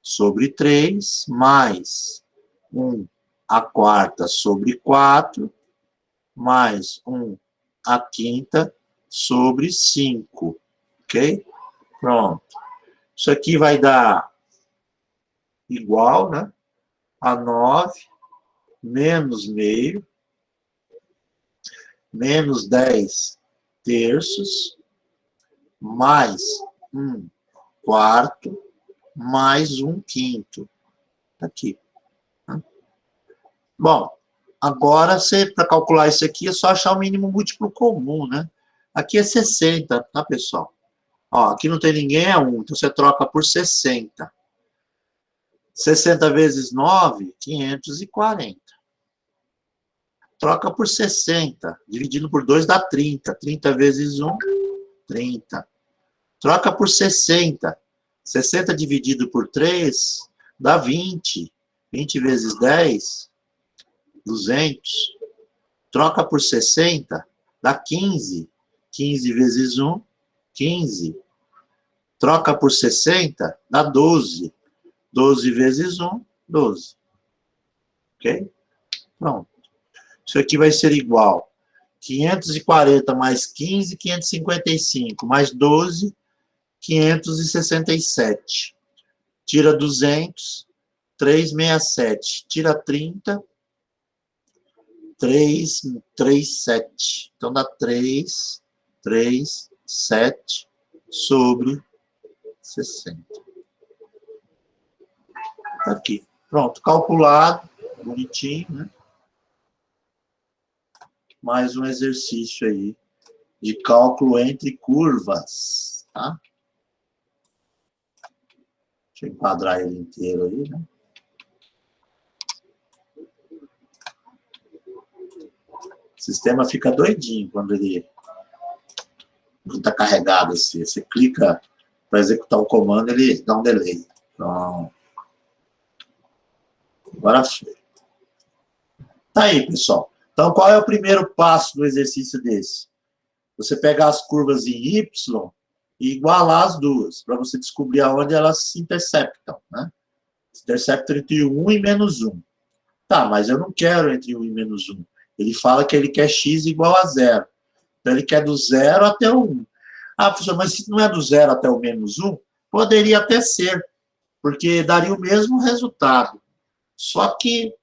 sobre 3, mais 1 à quarta sobre 4, mais 1 à quinta sobre 5. Ok? Pronto. Isso aqui vai dar igual, né? A 9 menos meio, menos 10 terços, mais 1 quarto, mais 1 quinto. Aqui. Bom, agora, para calcular isso aqui, é só achar o mínimo múltiplo comum, né? Aqui é 60, tá, pessoal? Ó, aqui não tem ninguém, é 1, então você troca por 60. 60 vezes 9, 540. Troca por 60, dividindo por 2 dá 30. 30 vezes 1, 30. Troca por 60. 60 dividido por 3 dá 20. 20 vezes 10, 200. Troca por 60, dá 15. 15 vezes 1, 15. Troca por 60, dá 12. 12 vezes 1, 12. Ok? Pronto. Isso aqui vai ser igual 540 mais 15, 555, mais 12, 567. Tira 200, 367. Tira 30, 337. Então, dá 3, 3, 7 sobre 60. Tá aqui. Pronto, calculado, bonitinho, né? Mais um exercício aí de cálculo entre curvas, tá? Deixa eu enquadrar ele inteiro aí, né? O sistema fica doidinho quando ele está carregado assim. Você clica para executar o comando, ele dá um delay. Pronto. Agora foi. Tá aí, pessoal. Então, qual é o primeiro passo do exercício desse? Você pegar as curvas em Y e igualar as duas, para você descobrir aonde elas se interceptam, né? Se interceptam entre 1 e menos 1. Tá, mas eu não quero entre 1 e menos 1. Ele fala que ele quer x igual a 0. Então, ele quer do 0 até o 1. Ah, professor, mas se não é do 0 até o menos 1, poderia até ser, porque daria o mesmo resultado. Só que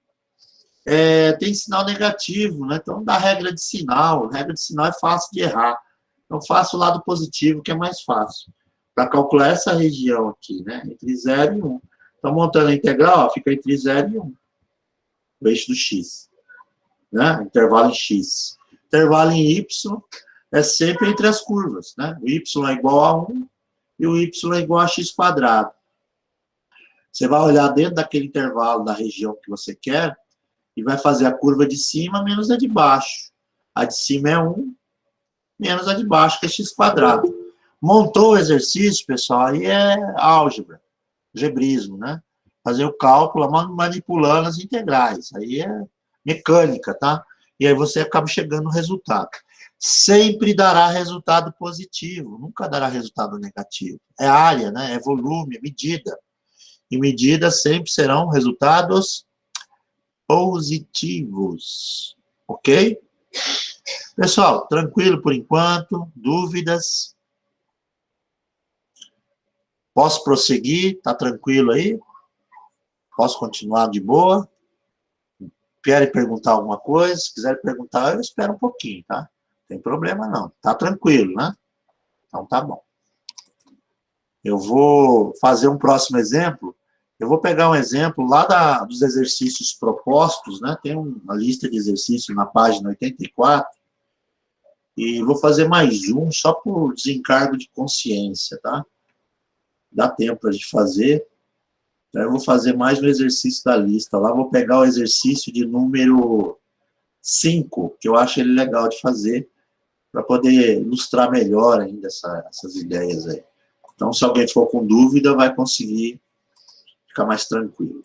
tem sinal negativo, né? Então, dá regra de sinal. Regra de sinal é fácil de errar. Então, faço o lado positivo, que é mais fácil. Para calcular essa região aqui, né? Entre 0 e 1. Então, montando a integral, ó, fica entre 0 e 1. O eixo do x. Né? Intervalo em x. Intervalo em y é sempre entre as curvas, né? O y é igual a 1 e o y é igual a x quadrado. Você vai olhar dentro daquele intervalo da região que você quer e vai fazer a curva de cima menos a de baixo. A de cima é 1, menos a de baixo, que é x quadrado. Montou o exercício, pessoal, aí é álgebra, algebrismo, né? Fazer o cálculo manipulando as integrais. Aí é mecânica, tá? E aí você acaba chegando no resultado. Sempre dará resultado positivo, nunca dará resultado negativo. É área, né? É volume, é medida. E medidas sempre serão resultados positivos. Ok? Pessoal, tranquilo por enquanto? Dúvidas? Posso prosseguir? Tá tranquilo aí? Posso continuar de boa? Querem perguntar alguma coisa? Se quiserem perguntar, eu espero um pouquinho, tá? Não tem problema não. Tá tranquilo, né? Então tá bom. Eu vou fazer um próximo exemplo. Eu vou pegar um exemplo lá dos exercícios propostos, né? Tem uma lista de exercícios na página 84. E vou fazer mais um, só por desencargo de consciência, tá? Dá tempo para a gente fazer. Então, eu vou fazer mais um exercício da lista. Lá vou pegar o exercício de número 5, que eu acho ele legal de fazer, para poder ilustrar melhor ainda essas ideias aí. Então, se alguém for com dúvida, vai conseguir ficar mais tranquilo.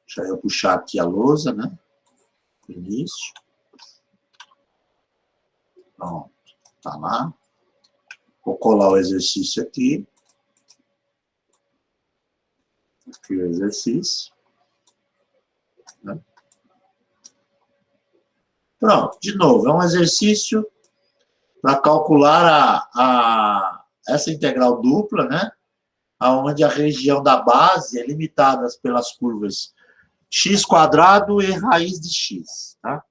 Deixa eu puxar aqui a lousa, né? Início. Pronto, tá lá. Vou colar o exercício aqui. Aqui o exercício. Né? Pronto, de novo, é um exercício para calcular essa integral dupla, né? Onde a região da base é limitada pelas curvas x quadrado e raiz de x, tá?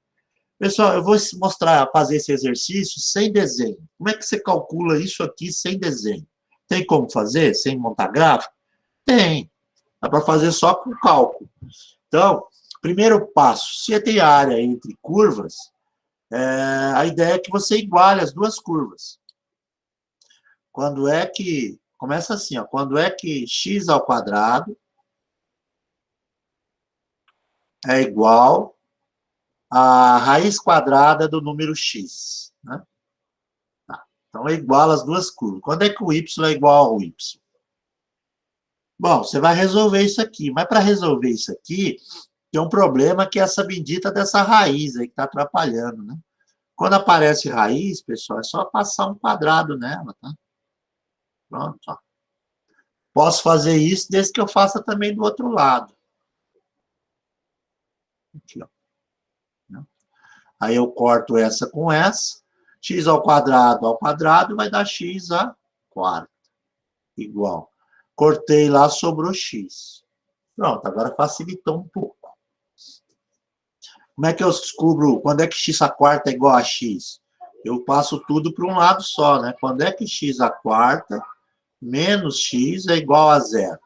Pessoal, eu vou mostrar, fazer esse exercício sem desenho. Como é que você calcula isso aqui sem desenho? Tem como fazer sem montar gráfico? Tem. Dá para fazer só com cálculo. Então, primeiro passo, se tem área entre curvas, a ideia é que você iguale as duas curvas. Quando é que... Começa assim, ó. Quando é que x ao quadrado é igual a raiz quadrada do número x, né? Tá. Então, é igual as duas curvas. Quando é que o y é igual ao y? Bom, você vai resolver isso aqui. Mas para resolver isso aqui, tem um problema que é essa bendita dessa raiz aí que está atrapalhando, né? Quando aparece raiz, pessoal, é só passar um quadrado nela, tá? Pronto, ó. Posso fazer isso desde que eu faça também do outro lado. Aqui, ó. Aí eu corto essa com essa. X ao quadrado vai dar x a quarta. Igual. Cortei lá, sobrou x. Pronto, agora facilitou um pouco. Como é que eu descubro quando é que x a quarta é igual a x? Eu passo tudo para um lado só, né? Quando é que x a quarta menos x é igual a zero?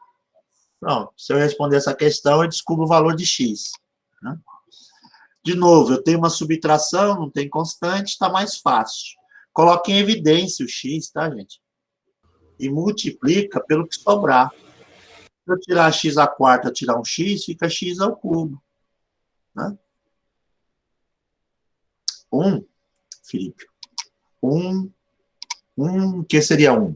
Pronto, se eu responder essa questão, eu descubro o valor de x. Né? De novo, eu tenho uma subtração, não tem constante, está mais fácil. Coloque em evidência o x, tá, gente? E multiplica pelo que sobrar. Se eu tirar x a quarta, tirar um x, fica x ao cubo. Né? 1, Felipe. 1, que seria 1?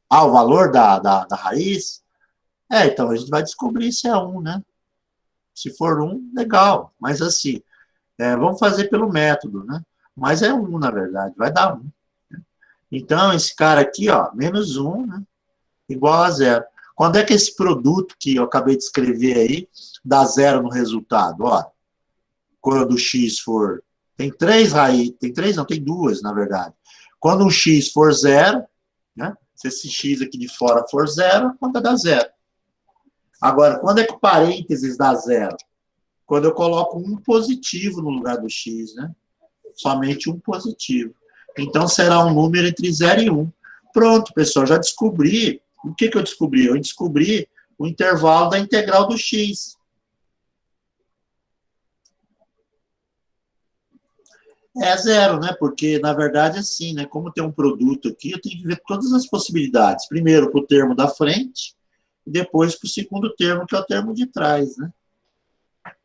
Ah, o valor da raiz? Então a gente vai descobrir se é 1, né? Se for 1, legal. Mas assim, vamos fazer pelo método, né? Mas é 1, na verdade, vai dar 1. Então, esse cara aqui, ó, menos 1, né? Igual a 0. Quando é que esse produto que eu acabei de escrever aí dá 0 no resultado? Ó, quando o x for... Tem 3 raízes, tem 3 não, tem 2, na verdade. Quando o x for 0, né? Se esse x aqui de fora for 0, a conta dá 0. Agora, quando é que o parênteses dá 0? Quando eu coloco um positivo no lugar do x, né? Somente um positivo. Então, será um número entre 0 e 1. Pronto, pessoal, já descobri. O que eu descobri? Eu descobri o intervalo da integral do x. É 0, né? Porque, na verdade, assim, né? Como tem um produto aqui, eu tenho que ver todas as possibilidades. Primeiro para o termo da frente, e depois para o segundo termo, que é o termo de trás, né?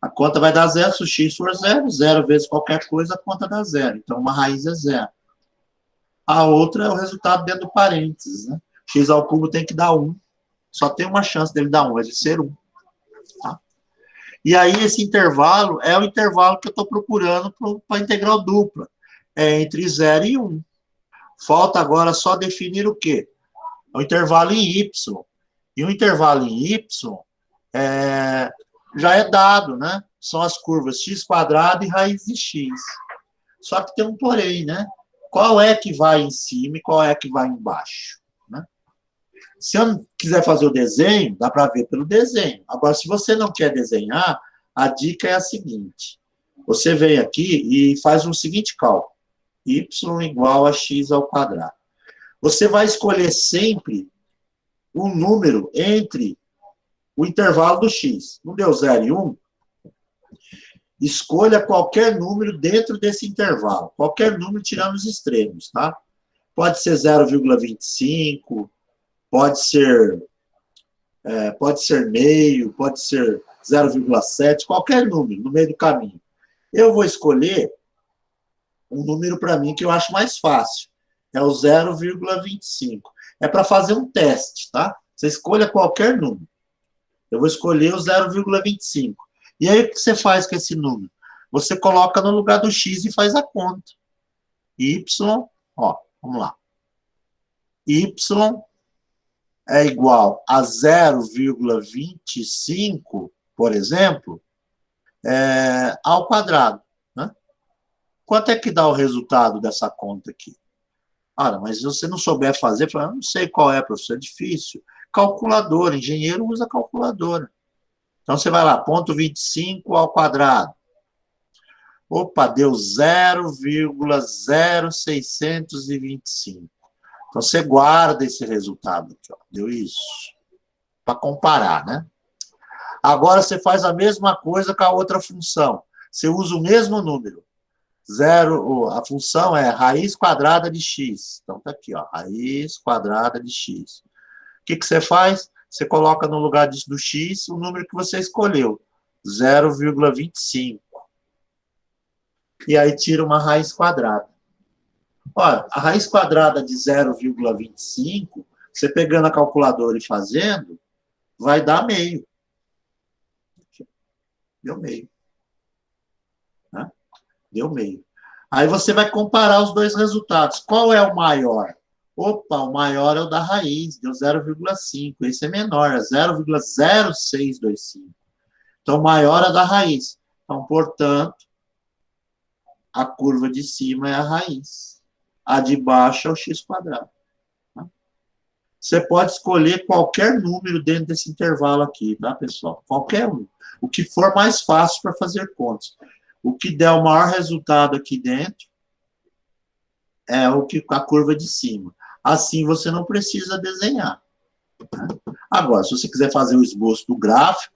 A conta vai dar 0, se o x for 0, 0 vezes qualquer coisa, a conta dá 0. Então, uma raiz é 0. A outra é o resultado dentro do parênteses, né? X ao cubo tem que dar 1. Só tem uma chance dele dar 1, é de ser 1. Tá? E aí, esse intervalo é o intervalo que eu estou procurando para a integral dupla. É entre 0 e 1. Falta agora só definir o quê? O intervalo em y. E o intervalo em y já é dado, né? São as curvas x² e raiz de x. Só que tem um porém, né? Qual é que vai em cima e qual é que vai embaixo? Né? Se eu não quiser fazer o desenho, dá para ver pelo desenho. Agora, se você não quer desenhar, a dica é a seguinte. Você vem aqui e faz o seguinte cálculo. Y igual a x². Você vai escolher sempre um número entre o intervalo do x. Não deu 0 e 1? Escolha qualquer número dentro desse intervalo. Qualquer número tirando os extremos, tá? Pode ser 0,25, pode ser meio, pode ser 0,7, qualquer número no meio do caminho. Eu vou escolher um número para mim que eu acho mais fácil. É o 0,25. É para fazer um teste, tá? Você escolha qualquer número. Eu vou escolher o 0,25. E aí, o que você faz com esse número? Você coloca no lugar do x e faz a conta. Y, ó, vamos lá. Y é igual a 0,25, por exemplo, ao quadrado. Né? Quanto é que dá o resultado dessa conta aqui? Ah, mas se você não souber fazer, fala, não sei qual é, professor, é difícil. Calculadora, engenheiro usa calculadora. Então, você vai lá, ponto 25 ao quadrado. Opa, deu 0,0625. Então, você guarda esse resultado aqui, ó. Deu isso. Para comparar, né? Agora, você faz a mesma coisa com a outra função. Você usa o mesmo número. A função é raiz quadrada de x. Então, tá aqui, ó, raiz quadrada de x. O que você faz? Você coloca no lugar do x o número que você escolheu, 0,25. E aí tira uma raiz quadrada. Olha, a raiz quadrada de 0,25, você pegando a calculadora e fazendo, vai dar meio. Deu meio. Né? Deu meio. Aí você vai comparar os dois resultados. Qual é o maior? Opa, o maior é o da raiz, deu 0,5. Esse é menor, é 0,0625. Então, o maior é da raiz. Então, portanto, a curva de cima é a raiz. A de baixo é o x². Tá? Você pode escolher qualquer número dentro desse intervalo aqui, tá, pessoal? Qualquer um. O que for mais fácil para fazer contas. O que der o maior resultado aqui dentro é a curva de cima. Assim, você não precisa desenhar. Né? Agora, se você quiser fazer o esboço do gráfico,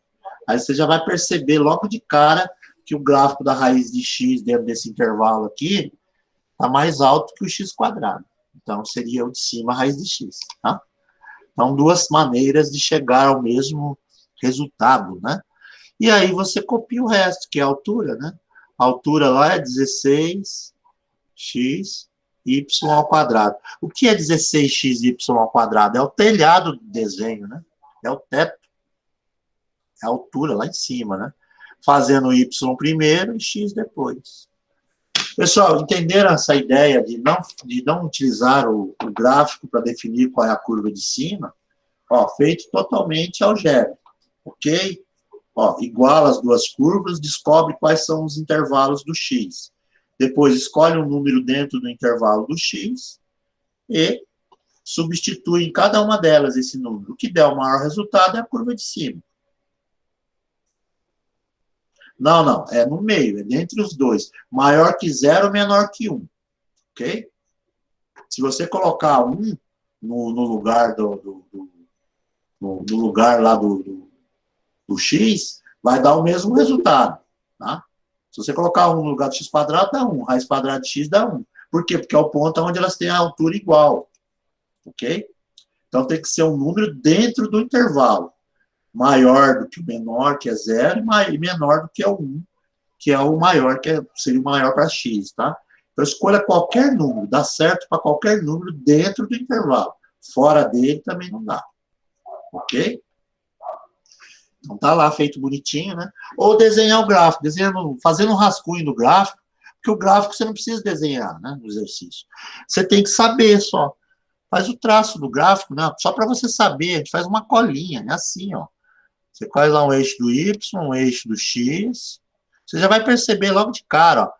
aí você já vai perceber logo de cara que o gráfico da raiz de x dentro desse intervalo aqui está mais alto que o x². Então, seria o de cima a raiz de x. Tá? Então, duas maneiras de chegar ao mesmo resultado, né? E aí você copia o resto, que é a altura, né? A altura lá é 16x y². O que é 16xy²? É o telhado do desenho, né? É o teto. É a altura lá em cima, né? Fazendo y primeiro e x depois. Pessoal, entenderam essa ideia de não utilizar o gráfico para definir qual é a curva de cima? Ó, feito totalmente algébrico, ok? Ó, iguala as duas curvas, descobre quais são os intervalos do x. Depois escolhe um número dentro do intervalo do x e substitui em cada uma delas esse número. O que der o maior resultado é a curva de cima. Não, é no meio, é entre os dois. Maior que 0, menor que 1. Ok? Se você colocar 1 no lugar no lugar lá do x, vai dar o mesmo resultado. Tá? Se você colocar 1 no lugar do x quadrado, dá 1. Raiz quadrada de x dá 1. Por quê? Porque é o ponto onde elas têm a altura igual. Ok? Então, tem que ser um número dentro do intervalo. Maior do que o menor, que é 0, e menor do que é o 1, que é o maior, seria o maior para x, tá? Então, escolha qualquer número, dá certo para qualquer número dentro do intervalo. Fora dele também não dá. Ok? Então, tá lá feito bonitinho, né? Ou desenhar o gráfico, fazendo um rascunho no gráfico, porque o gráfico você não precisa desenhar, né, no exercício. Você tem que saber só. Faz o traço do gráfico, né? Só para você saber, a gente faz uma colinha, é assim, ó. Você faz lá um eixo do y, um eixo do x. Você já vai perceber logo de cara, ó.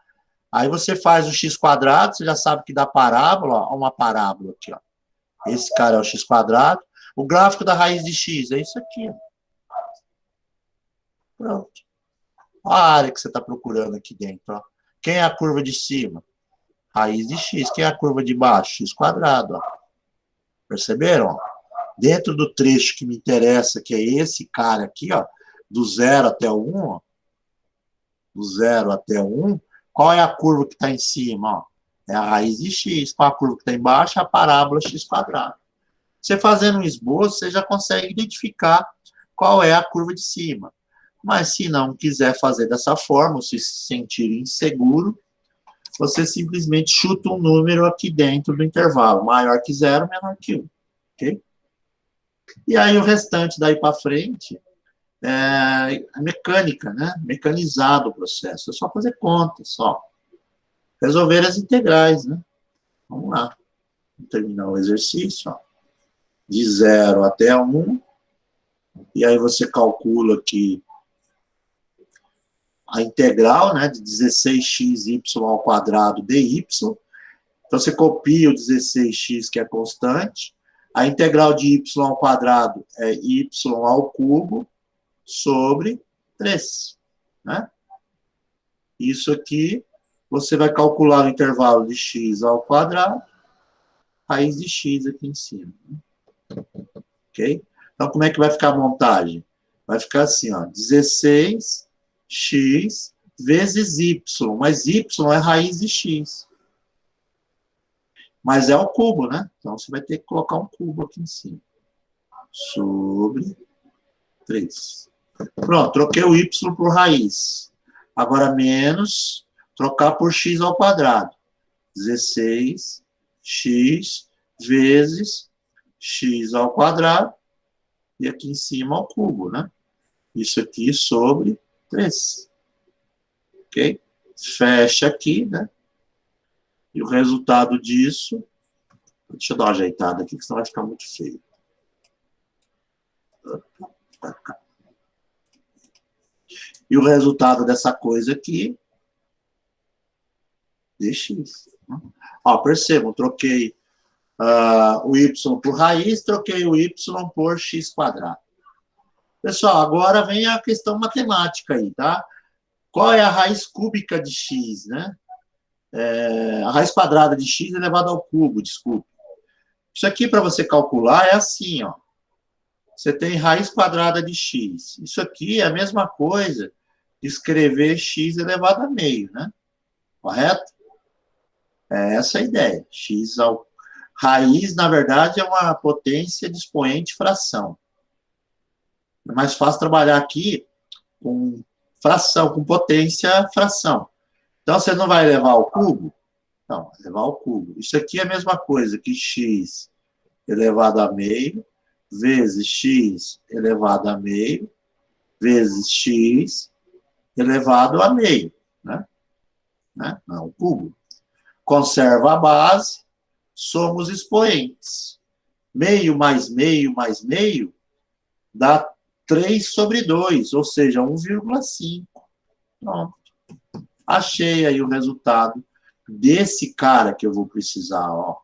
Aí você faz o x quadrado, você já sabe que dá parábola, ó, uma parábola aqui, ó. Esse cara é o x quadrado. O gráfico da raiz de x é isso aqui, ó. Pronto. Olha a área que você está procurando aqui dentro, ó. Quem é a curva de cima? Raiz de x. Quem é a curva de baixo? X quadrado, ó. Perceberam? Dentro do trecho que me interessa, que é esse cara aqui, ó, do 0 até o 1, ó, do 0 até o 1, qual é a curva que está em cima? Ó? É a raiz de x. Qual a curva que está embaixo? É a parábola x quadrado. Você fazendo um esboço, você já consegue identificar qual é a curva de cima. Mas se não quiser fazer dessa forma, ou se sentir inseguro, você simplesmente chuta um número aqui dentro do intervalo, maior que 0, menor que 1. Ok? E aí o restante daí para frente é mecânica, né? Mecanizado o processo. É só fazer conta, só. Resolver as integrais, né? Vamos lá. Vamos terminar o exercício, ó. De 0 até 1. E aí você calcula aqui a integral, né? De 16xy ao quadrado dy. Então, você copia o 16x, que é constante. A integral de y ao quadrado é y ao cubo sobre 3. Né? Isso aqui, você vai calcular o intervalo de x ao quadrado, raiz de x aqui em cima. Ok? Então, como é que vai ficar a montagem? Vai ficar assim, ó, 16x vezes y. Mas y é raiz de x. Mas é o cubo, né? Então, você vai ter que colocar um cubo aqui em cima. Sobre 3. Pronto, troquei o y por raiz. Agora, menos, trocar por x ao quadrado. 16x vezes x ao quadrado. E aqui em cima ao cubo, né? Isso aqui sobre 3. Ok? Fecha aqui, né? E o resultado disso... Deixa eu dar uma ajeitada aqui, que senão vai ficar muito feio. E o resultado dessa coisa aqui... dx. Ó, percebam, troquei o y por raiz, troquei o y por x quadrado. Pessoal, agora vem a questão matemática aí, tá? Qual é a raiz cúbica de x, né? A raiz quadrada de x elevado ao cubo, desculpe. Isso aqui, para você calcular, é assim, ó. Você tem raiz quadrada de x. Isso aqui é a mesma coisa que escrever x elevado a meio, né? Correto? É essa a ideia. X ao... Raiz, na verdade, é uma potência de expoente fração. É mais fácil trabalhar aqui com fração, com potência fração. Então, você não vai levar ao cubo? Não, vai levar ao cubo. Isso aqui é a mesma coisa que x elevado a meio vezes x elevado a meio vezes x elevado a meio, né? Não, cubo. Conserva a base, somos expoentes. Meio mais meio mais meio dá 3 sobre 2, ou seja, 1,5. Pronto. Achei aí o resultado desse cara que eu vou precisar, ó.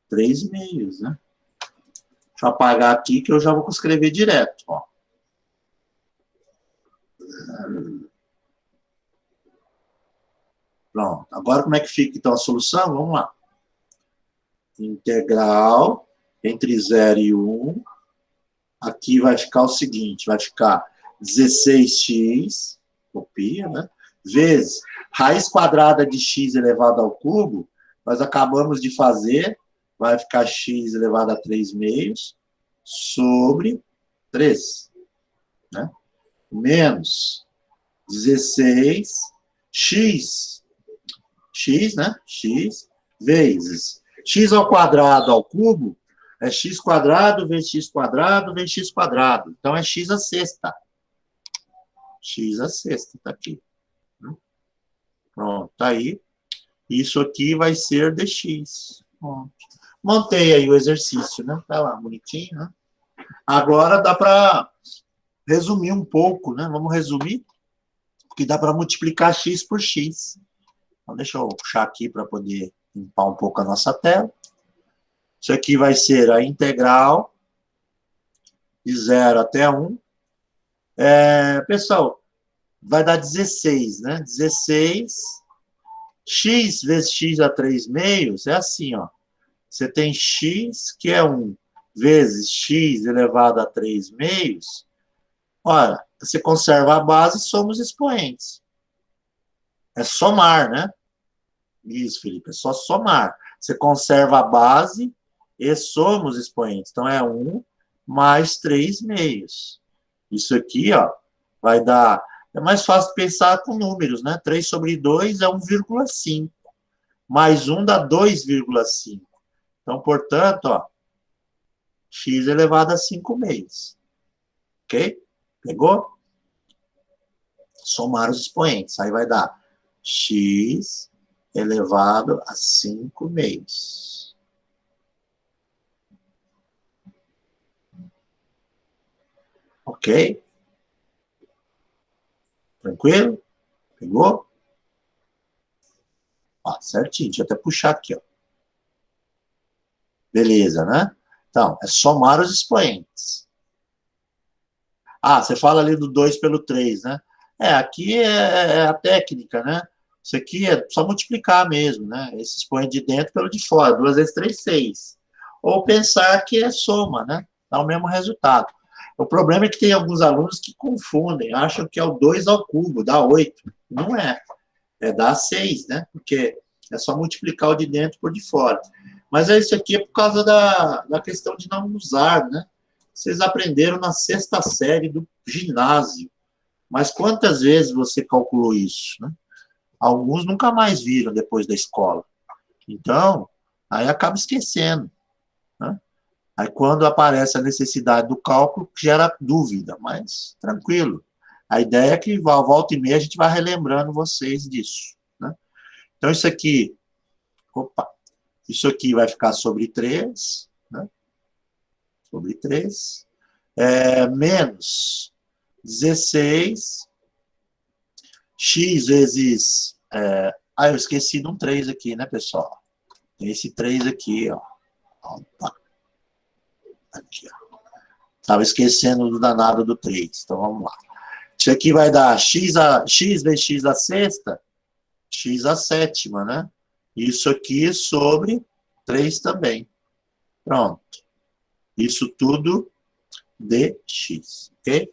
3 meios, né? Deixa eu apagar aqui que eu já vou escrever direto, ó. Pronto. Agora, como é que fica, então, a solução? Vamos lá. Integral entre 0 e 1. Aqui vai ficar o seguinte, vai ficar 16x, copia, né? Vezes raiz quadrada de x elevado ao cubo, nós acabamos de fazer, vai ficar x elevado a 3 meios, sobre 3, né? Menos 16, x, né? X, vezes x ao quadrado ao cubo, é x quadrado vezes x quadrado vezes x quadrado. Então, é x a sexta. X a sexta, tá aqui. Pronto, tá aí. Isso aqui vai ser dx. Pronto. Montei aí o exercício, né? Tá lá, bonitinho, né? Agora dá para resumir um pouco, né? Vamos resumir, porque dá para multiplicar x por x. Então, deixa eu puxar aqui para poder limpar um pouco a nossa tela. Isso aqui vai ser a integral de 0 até 1. Pessoal, vai dar 16, né? 16, x vezes x a 3 meios, é assim, ó. Você tem x, que é 1, vezes x elevado a 3 meios. Ora, você conserva a base, somos expoentes. É somar, né? Isso, Felipe, é só somar. Você conserva a base e somos expoentes. Então, é 1 mais 3 meios. Isso aqui, ó, vai dar... É mais fácil pensar com números, né? 3 sobre 2 é 1,5. Mais 1 dá 2,5. Então, portanto, ó, x elevado a 5 meios. Ok? Pegou? Somar os expoentes. Aí vai dar x elevado a 5 meios. Ok? Tranquilo? Pegou? Ó, certinho. Deixa eu até puxar aqui, ó. Beleza, né? Então, é somar os expoentes. Ah, você fala ali do 2 pelo 3, né? Aqui é a técnica, né? Isso aqui é só multiplicar mesmo, né? Esse expoente de dentro pelo de fora. 2 vezes 3, 6. Ou pensar que é soma, né? Dá o mesmo resultado. O problema é que tem alguns alunos que confundem, acham que é o 2 ao cubo, dá 8. Não é. Dá 6, né? Porque é só multiplicar o de dentro por de fora. Mas isso aqui é por causa da questão de não usar, né? Vocês aprenderam na 6ª série do ginásio. Mas quantas vezes você calculou isso, né? Alguns nunca mais viram depois da escola. Então, aí acaba esquecendo, né? Aí quando aparece a necessidade do cálculo, gera dúvida, mas tranquilo. A ideia é que volta e meia a gente vai relembrando vocês disso, né? Então, isso aqui, isso aqui vai ficar sobre 3, né? Sobre 3. Menos 16, x vezes... eu esqueci de um 3 aqui, né, pessoal? Tem esse 3 aqui, ó. Opa. Aqui, ó. Estava esquecendo do danado do 3. Então, vamos lá. Isso aqui vai dar x vezes x a sexta, x a sétima, né? Isso aqui sobre 3 também. Pronto. Isso tudo dx, ok?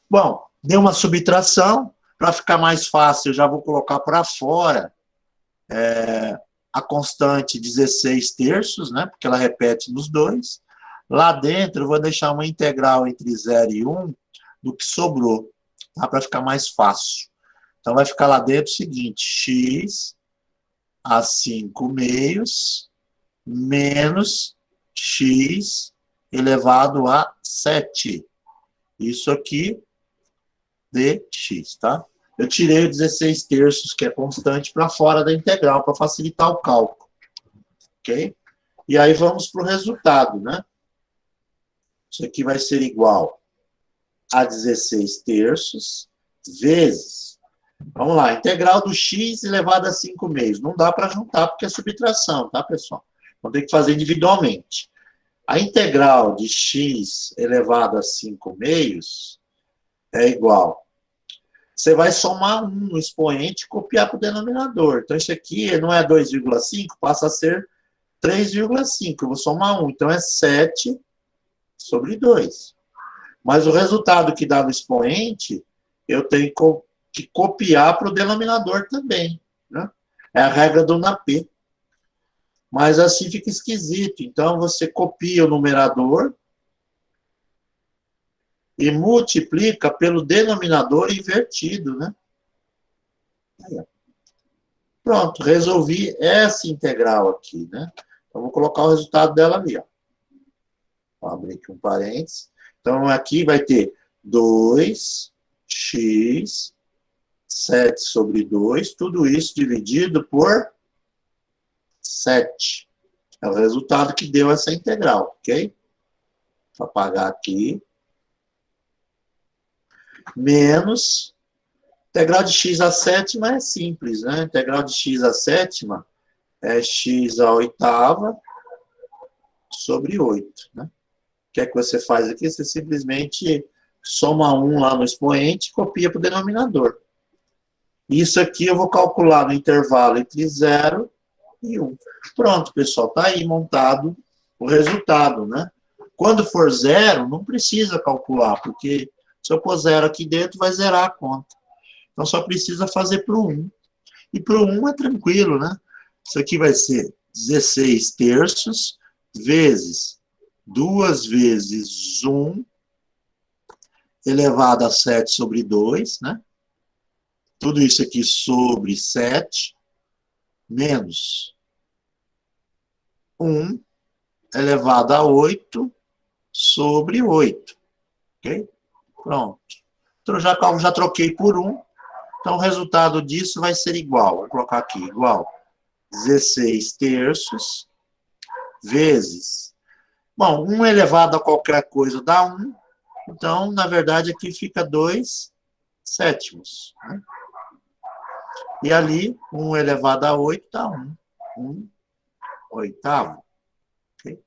Bom, deu uma subtração. Para ficar mais fácil, eu já vou colocar para fora a constante 16 terços, né? Porque ela repete nos dois. Lá dentro, eu vou deixar uma integral entre 0 e 1 do que sobrou, tá? Para ficar mais fácil. Então, vai ficar lá dentro o seguinte, x a 5 meios menos x elevado a 7. Isso aqui dx, tá? Eu tirei o 16 terços, que é constante, para fora da integral, para facilitar o cálculo, ok? E aí vamos para o resultado, né? Isso aqui vai ser igual a 16 terços vezes... Vamos lá, integral do x elevado a 5 meios. Não dá para juntar porque é subtração, tá, pessoal? Então tem que fazer individualmente. A integral de x elevado a 5 meios é igual. Você vai somar 1 no expoente e copiar para o denominador. Então, isso aqui não é 2,5, passa a ser 3,5. Eu vou somar 1. Então, é 7 sobre 2. Mas o resultado que dá no expoente, eu tenho que copiar para o denominador também, né? É a regra do NAP. Mas assim fica esquisito. Então, você copia o numerador e multiplica pelo denominador invertido, né? Aí, ó. Pronto, resolvi essa integral aqui, né? Então, vou colocar o resultado dela ali, ó. Vou abrir aqui um parênteses. Então, aqui vai ter 2x 7 sobre 2, tudo isso dividido por 7. É o resultado que deu essa integral, ok? Vou apagar aqui. Menos, integral de x à sétima é simples, né? Integral de x à sétima é x à oitava sobre 8, né? O que é que você faz aqui? Você simplesmente soma 1 lá no expoente e copia para o denominador. Isso aqui eu vou calcular no intervalo entre 0 e 1. Pronto, pessoal, tá aí montado o resultado, né? Quando for 0, não precisa calcular, porque se eu pôr 0 aqui dentro, vai zerar a conta. Então, só precisa fazer para o 1. E para o 1 é tranquilo, né? Isso aqui vai ser 16 terços vezes 2 vezes 1 elevado a 7 sobre 2, né? Tudo isso aqui sobre 7, menos 1 elevado a 8 sobre 8. Ok? Pronto. Então, já troquei por 1. Então, o resultado disso vai ser igual. Vou colocar aqui, igual 16 terços vezes... Bom, 1 elevado a qualquer coisa dá 1. Então, na verdade, aqui fica 2 sétimos. Né? E ali, 1 elevado a 8 dá 1. 1 oitavo. Okay?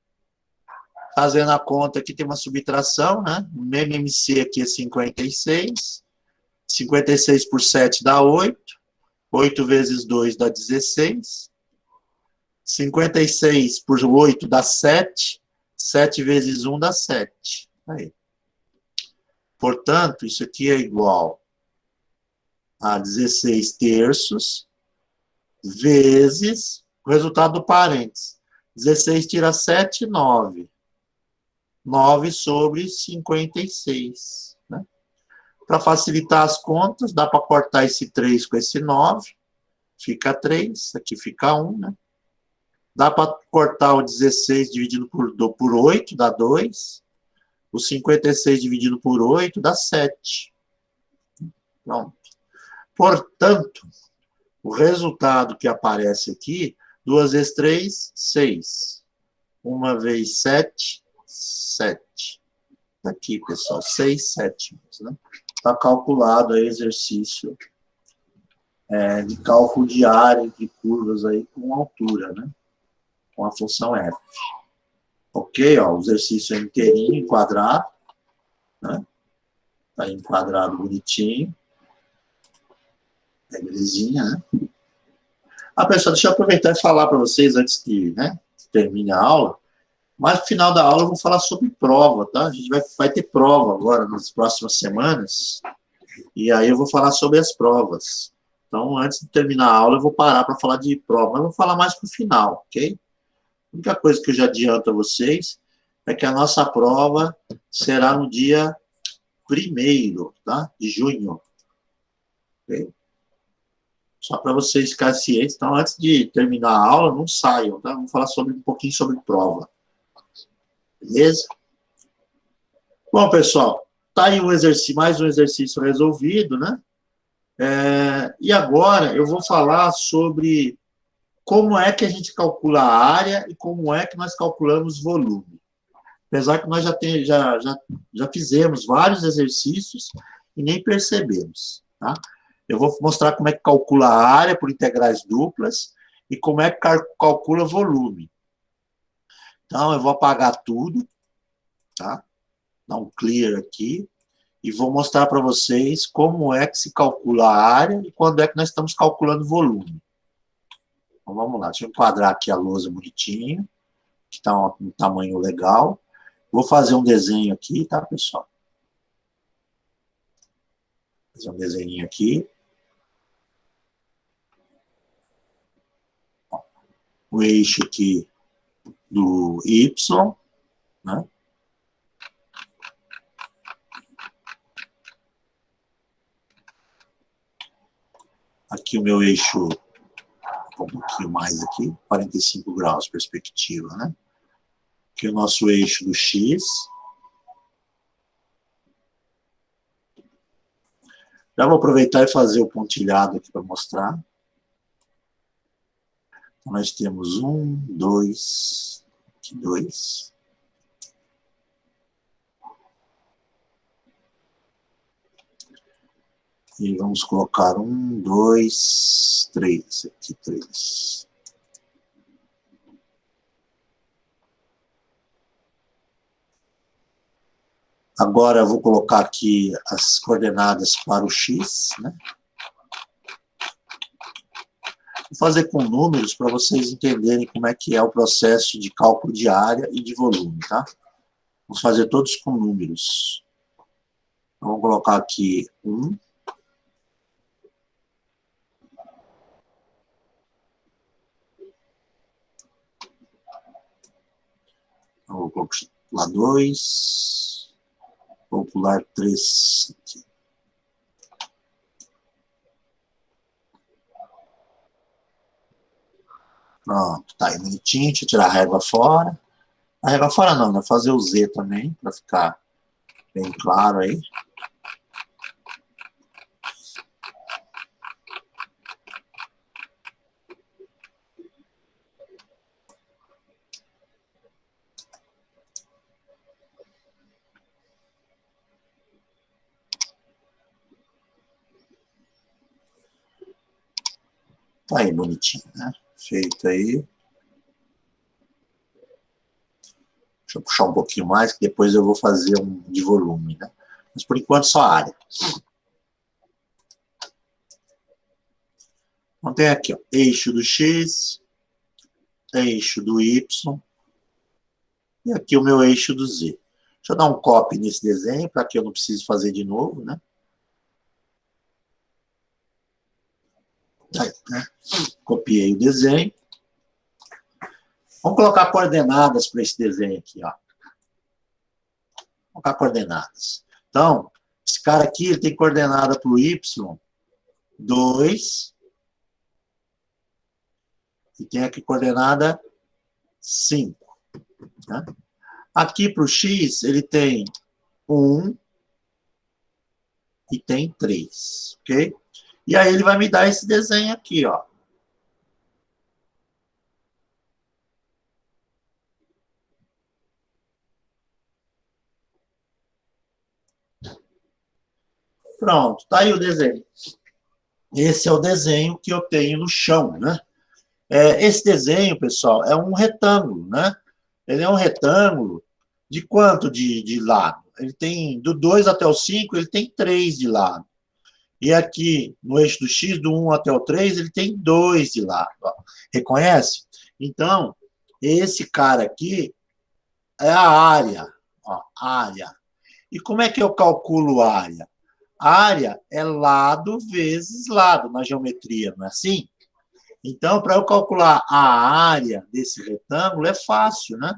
Fazendo a conta aqui, tem uma subtração, né? O MMC aqui é 56. 56 por 7 dá 8. 8 vezes 2 dá 16. 56 por 8 dá 7. 7 vezes 1 dá 7. Aí. Portanto, isso aqui é igual a 16 terços vezes o resultado do parênteses. 16 tira 7, 9. 9 sobre 56. Né? Para facilitar as contas, dá para cortar esse 3 com esse 9. Fica 3, aqui fica 1, né? Dá para cortar o 16 dividido por 8, dá 2. O 56 dividido por 8 dá 7. Pronto. Portanto, o resultado que aparece aqui, 2 vezes 3, 6. 1 vezes 7, 7. Aqui, pessoal, 6 sétimos. Né? Está calculado aí exercício de cálculo de área entre curvas aí com altura, né? Com a função f. Ok, ó, o exercício é inteirinho, enquadrado, né? Tá enquadrado bonitinho. É belezinha, né? Pessoal, deixa eu aproveitar e falar para vocês antes que, né, termine a aula. Mas no final da aula eu vou falar sobre prova, tá? A gente vai ter prova agora nas próximas semanas. E aí eu vou falar sobre as provas. Então, antes de terminar a aula, eu vou parar para falar de prova. Mas eu vou falar mais para o final, ok? A única coisa que eu já adianto a vocês é que a nossa prova será no dia 1º, tá? De junho. Ok? Só para vocês ficarem cientes. Então, antes de terminar a aula, não saiam, tá? Vamos falar um pouquinho sobre prova. Beleza? Bom, pessoal, tá aí um exercício, mais um exercício resolvido, né? E agora eu vou falar sobre como é que a gente calcula a área e como é que nós calculamos volume. Apesar que nós já fizemos vários exercícios e nem percebemos, tá? Eu vou mostrar como é que calcula a área por integrais duplas e como é que calcula volume. Então, eu vou apagar tudo, tá? Dar um clear aqui e vou mostrar para vocês como é que se calcula a área e quando é que nós estamos calculando volume. Então, vamos lá, deixa eu enquadrar aqui a lousa bonitinho, que está um tamanho legal. Vou fazer um desenho aqui, tá, pessoal? Fazer um desenho aqui. O eixo aqui do Y, né? Aqui o meu eixo, um pouquinho mais aqui, 45 graus, perspectiva, né? Aqui o nosso eixo do X. Já vou aproveitar e fazer o pontilhado aqui para mostrar. Então, nós temos 1, 2, aqui 2. E vamos colocar 1, 2, 3. Aqui 3. Agora eu vou colocar aqui as coordenadas para o X, né? Vou fazer com números para vocês entenderem como é que é o processo de cálculo de área e de volume, tá? Vamos fazer todos com números. Então, vou colocar aqui 1. Então, vou colocar lá 2. Vou pular 3 aqui. Pronto, tá aí bonitinho. Deixa eu tirar a régua fora. A régua fora não, né? Fazer o Z também, para ficar bem claro aí. Tá aí bonitinho, né? Feito aí. Deixa eu puxar um pouquinho mais, que depois eu vou fazer um de volume, né? Mas por enquanto só área. Então tem aqui, ó, eixo do X, eixo do Y, e aqui o meu eixo do Z. Deixa eu dar um copy nesse desenho, para que eu não precise fazer de novo, né? Aí, né? Copiei o desenho. Vamos colocar coordenadas para esse desenho aqui, ó. Vou colocar coordenadas. Então, esse cara aqui ele tem coordenada para o Y, 2, e tem aqui coordenada 5. Né? Aqui para o X, ele tem 1 e tem 3, ok? E aí ele vai me dar esse desenho aqui, ó. Pronto, tá aí o desenho. Esse é o desenho que eu tenho no chão, né? Esse desenho, pessoal, é um retângulo, né? Ele é um retângulo de quanto de lado? Ele tem, do 2 até o 5, ele tem 3 de lado. E aqui, no eixo do X, do 1 até o 3, ele tem 2 de lado. Ó. Reconhece? Então, esse cara aqui é a área. Ó, área. E como é que eu calculo a área? Área é lado vezes lado na geometria, não é assim? Então, para eu calcular a área desse retângulo, é fácil, né?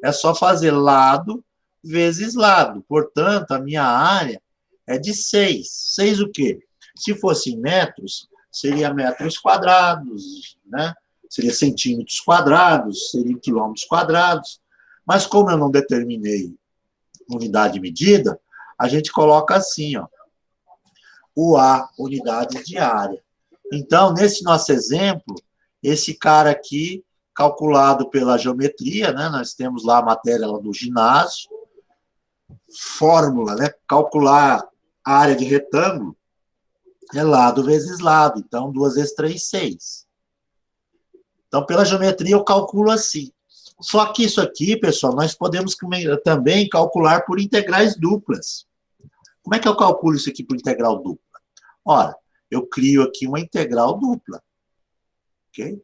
É só fazer lado vezes lado. Portanto, a minha área é de 6. 6 o quê? Se fosse em metros, seria metros quadrados, né? Seria centímetros quadrados, seria quilômetros quadrados. Mas como eu não determinei unidade de medida, a gente coloca assim, ó, o A, unidades de área. Então, nesse nosso exemplo, esse cara aqui, calculado pela geometria, né, nós temos lá a matéria lá do ginásio, fórmula, né, calcular a área de retângulo, é lado vezes lado, então 2 vezes 3, 6. Então, pela geometria, eu calculo assim. Só que isso aqui, pessoal, nós podemos também calcular por integrais duplas. Como é que eu calculo isso aqui por integral dupla? Ora, eu crio aqui uma integral dupla. Ok?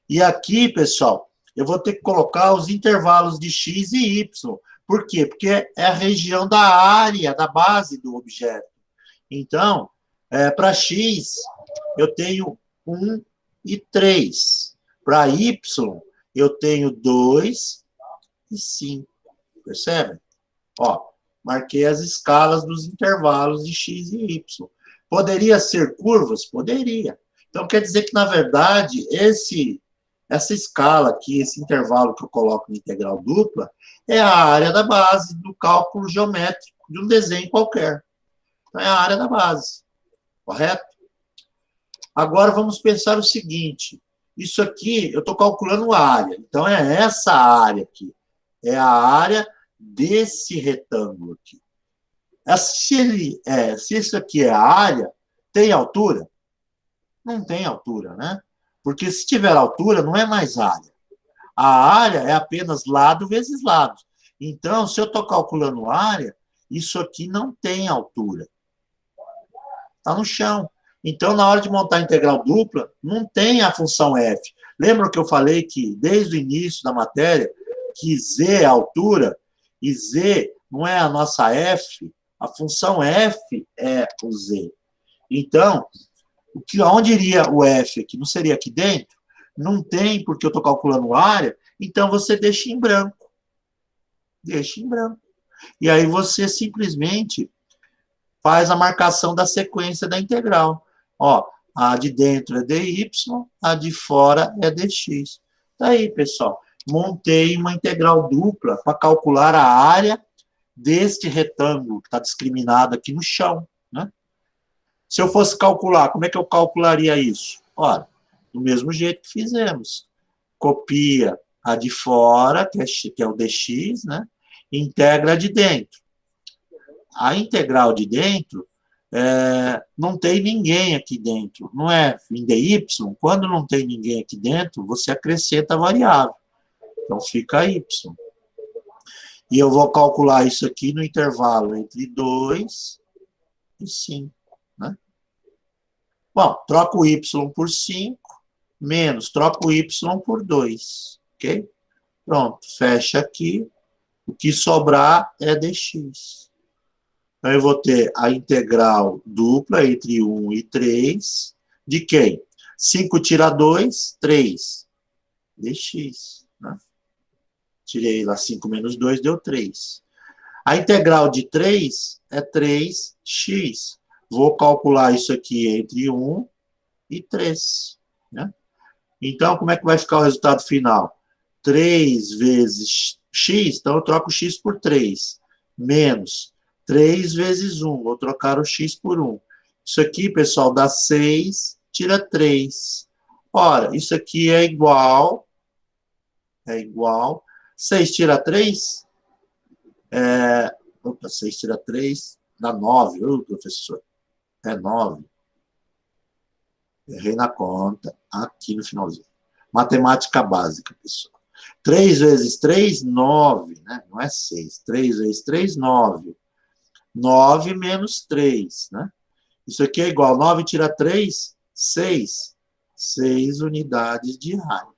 E aqui, pessoal, eu vou ter que colocar os intervalos de x e y. Por quê? Porque é a região da área, da base do objeto. Então, para x, eu tenho 1 e 3. Para y, eu tenho 2 e 5. Percebe? Ó, marquei as escalas dos intervalos de x e y. Poderia ser curvas? Poderia. Então, quer dizer que, na verdade, essa escala aqui, esse intervalo que eu coloco na integral dupla, é a área da base do cálculo geométrico de um desenho qualquer. Então, é a área da base. Correto? Agora, vamos pensar o seguinte. Isso aqui, eu estou calculando a área. Então, é essa área aqui. É a área desse retângulo aqui. Se isso aqui é a área, tem altura? Não tem altura, né? Porque se tiver altura, não é mais área. A área é apenas lado vezes lado. Então, se eu estou calculando área, isso aqui não tem altura. Está no chão. Então, na hora de montar a integral dupla, não tem a função f. Lembra que eu falei que, desde o início da matéria, que z é a altura, e z não é a nossa f, a função f é o z. Então, onde iria o f aqui? Não seria aqui dentro? Não tem, porque eu estou calculando área, então você deixa em branco. Deixa em branco. E aí você simplesmente faz a marcação da sequência da integral. Ó, a de dentro é dy, a de fora é dx. Tá aí, pessoal. Montei uma integral dupla para calcular a área deste retângulo que está discriminado aqui no chão, né? Se eu fosse calcular, como é que eu calcularia isso? Ora, do mesmo jeito que fizemos. Copia a de fora, que é o dx, né? Integra a de dentro. A integral de dentro, não tem ninguém aqui dentro. Não é em dy, quando não tem ninguém aqui dentro, você acrescenta a variável. Então, fica y. E eu vou calcular isso aqui no intervalo entre 2 e 5. Né? Bom, troco o y por 5, menos, troco o y por 2. Ok? Pronto, fecha aqui. O que sobrar é dx. Então, eu vou ter a integral dupla entre 1 e 3. De quem? 5 tira 2, 3. Dx. Né? Tirei lá 5 menos 2, deu 3. A integral de 3 é 3x. Vou calcular isso aqui entre 1 e 3. Né? Então, como é que vai ficar o resultado final? 3 vezes x, então eu troco x por 3. Menos 3 vezes 1, vou trocar o x por 1. Isso aqui, pessoal, dá 6, tira 3. Ora, isso aqui é igual. 6 tira 3? 6 tira 3, dá 9. Professor, é 9. Errei na conta, aqui no finalzinho. Matemática básica, pessoal. 3 vezes 3, 9, né? Não é 6. 3 vezes 3, 9. 9 menos 3, né? Isso aqui é igual, 9 tira 3, 6. 6 unidades de área.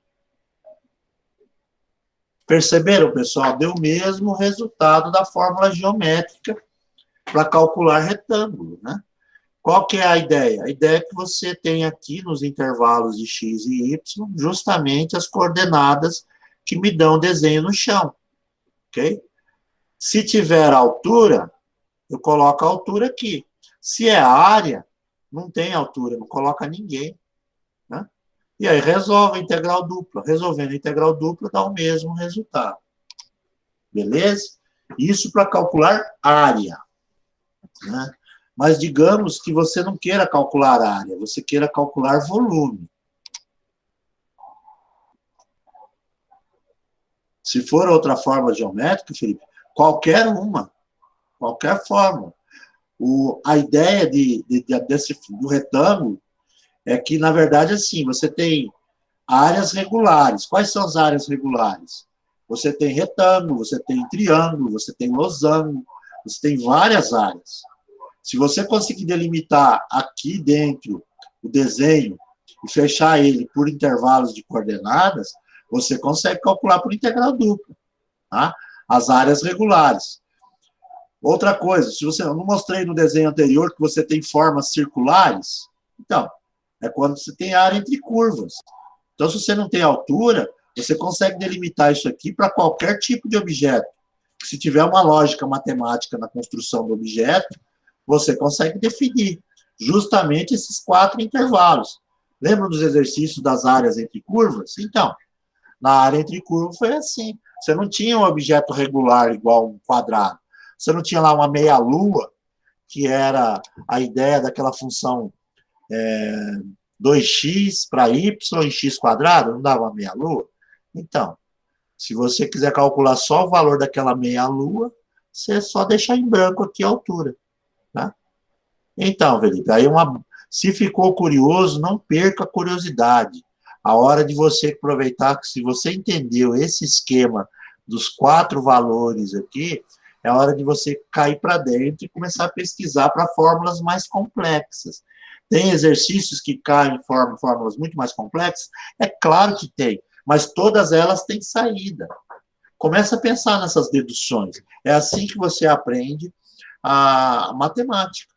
Perceberam, pessoal? Deu o mesmo resultado da fórmula geométrica para calcular retângulo, né? Qual que é a ideia? A ideia é que você tem aqui nos intervalos de x e y justamente as coordenadas que me dão o desenho no chão, ok? Se tiver altura, eu coloco a altura aqui. Se é área, não tem altura, não coloca ninguém, né? E aí resolve a integral dupla. Resolvendo a integral dupla dá o mesmo resultado. Beleza? Isso para calcular área. né? Mas digamos que você não queira calcular área, você queira calcular volume. Se for outra forma geométrica, Felipe, qualquer uma, qualquer forma. A ideia do retângulo é que, na verdade, assim, você tem áreas regulares. Quais são as áreas regulares? Você tem retângulo, você tem triângulo, você tem losango, você tem várias áreas. Se você conseguir delimitar aqui dentro o desenho e fechar ele por intervalos de coordenadas, você consegue calcular por integral dupla, tá? As áreas regulares. Outra coisa, se você, eu não mostrei no desenho anterior que você tem formas circulares, então, é quando você tem área entre curvas. Então, se você não tem altura, você consegue delimitar isso aqui para qualquer tipo de objeto. Se tiver uma lógica matemática na construção do objeto, você consegue definir justamente esses 4 intervalos. Lembra dos exercícios das áreas entre curvas? Então, na área entre curvas foi assim. Você não tinha um objeto regular igual um quadrado. Você não tinha lá uma meia-lua, que era a ideia daquela função 2x para y em x quadrado, não dava meia-lua? Então, se você quiser calcular só o valor daquela meia-lua, você só deixar em branco aqui a altura. Tá? Então, Felipe, aí se ficou curioso, não perca a curiosidade. A hora de você aproveitar que se você entendeu esse esquema dos 4 valores aqui, é hora de você cair para dentro e começar a pesquisar para fórmulas mais complexas. Tem exercícios que caem em fórmulas muito mais complexas? É claro que tem, mas todas elas têm saída. Começa a pensar nessas deduções. É assim que você aprende a matemática.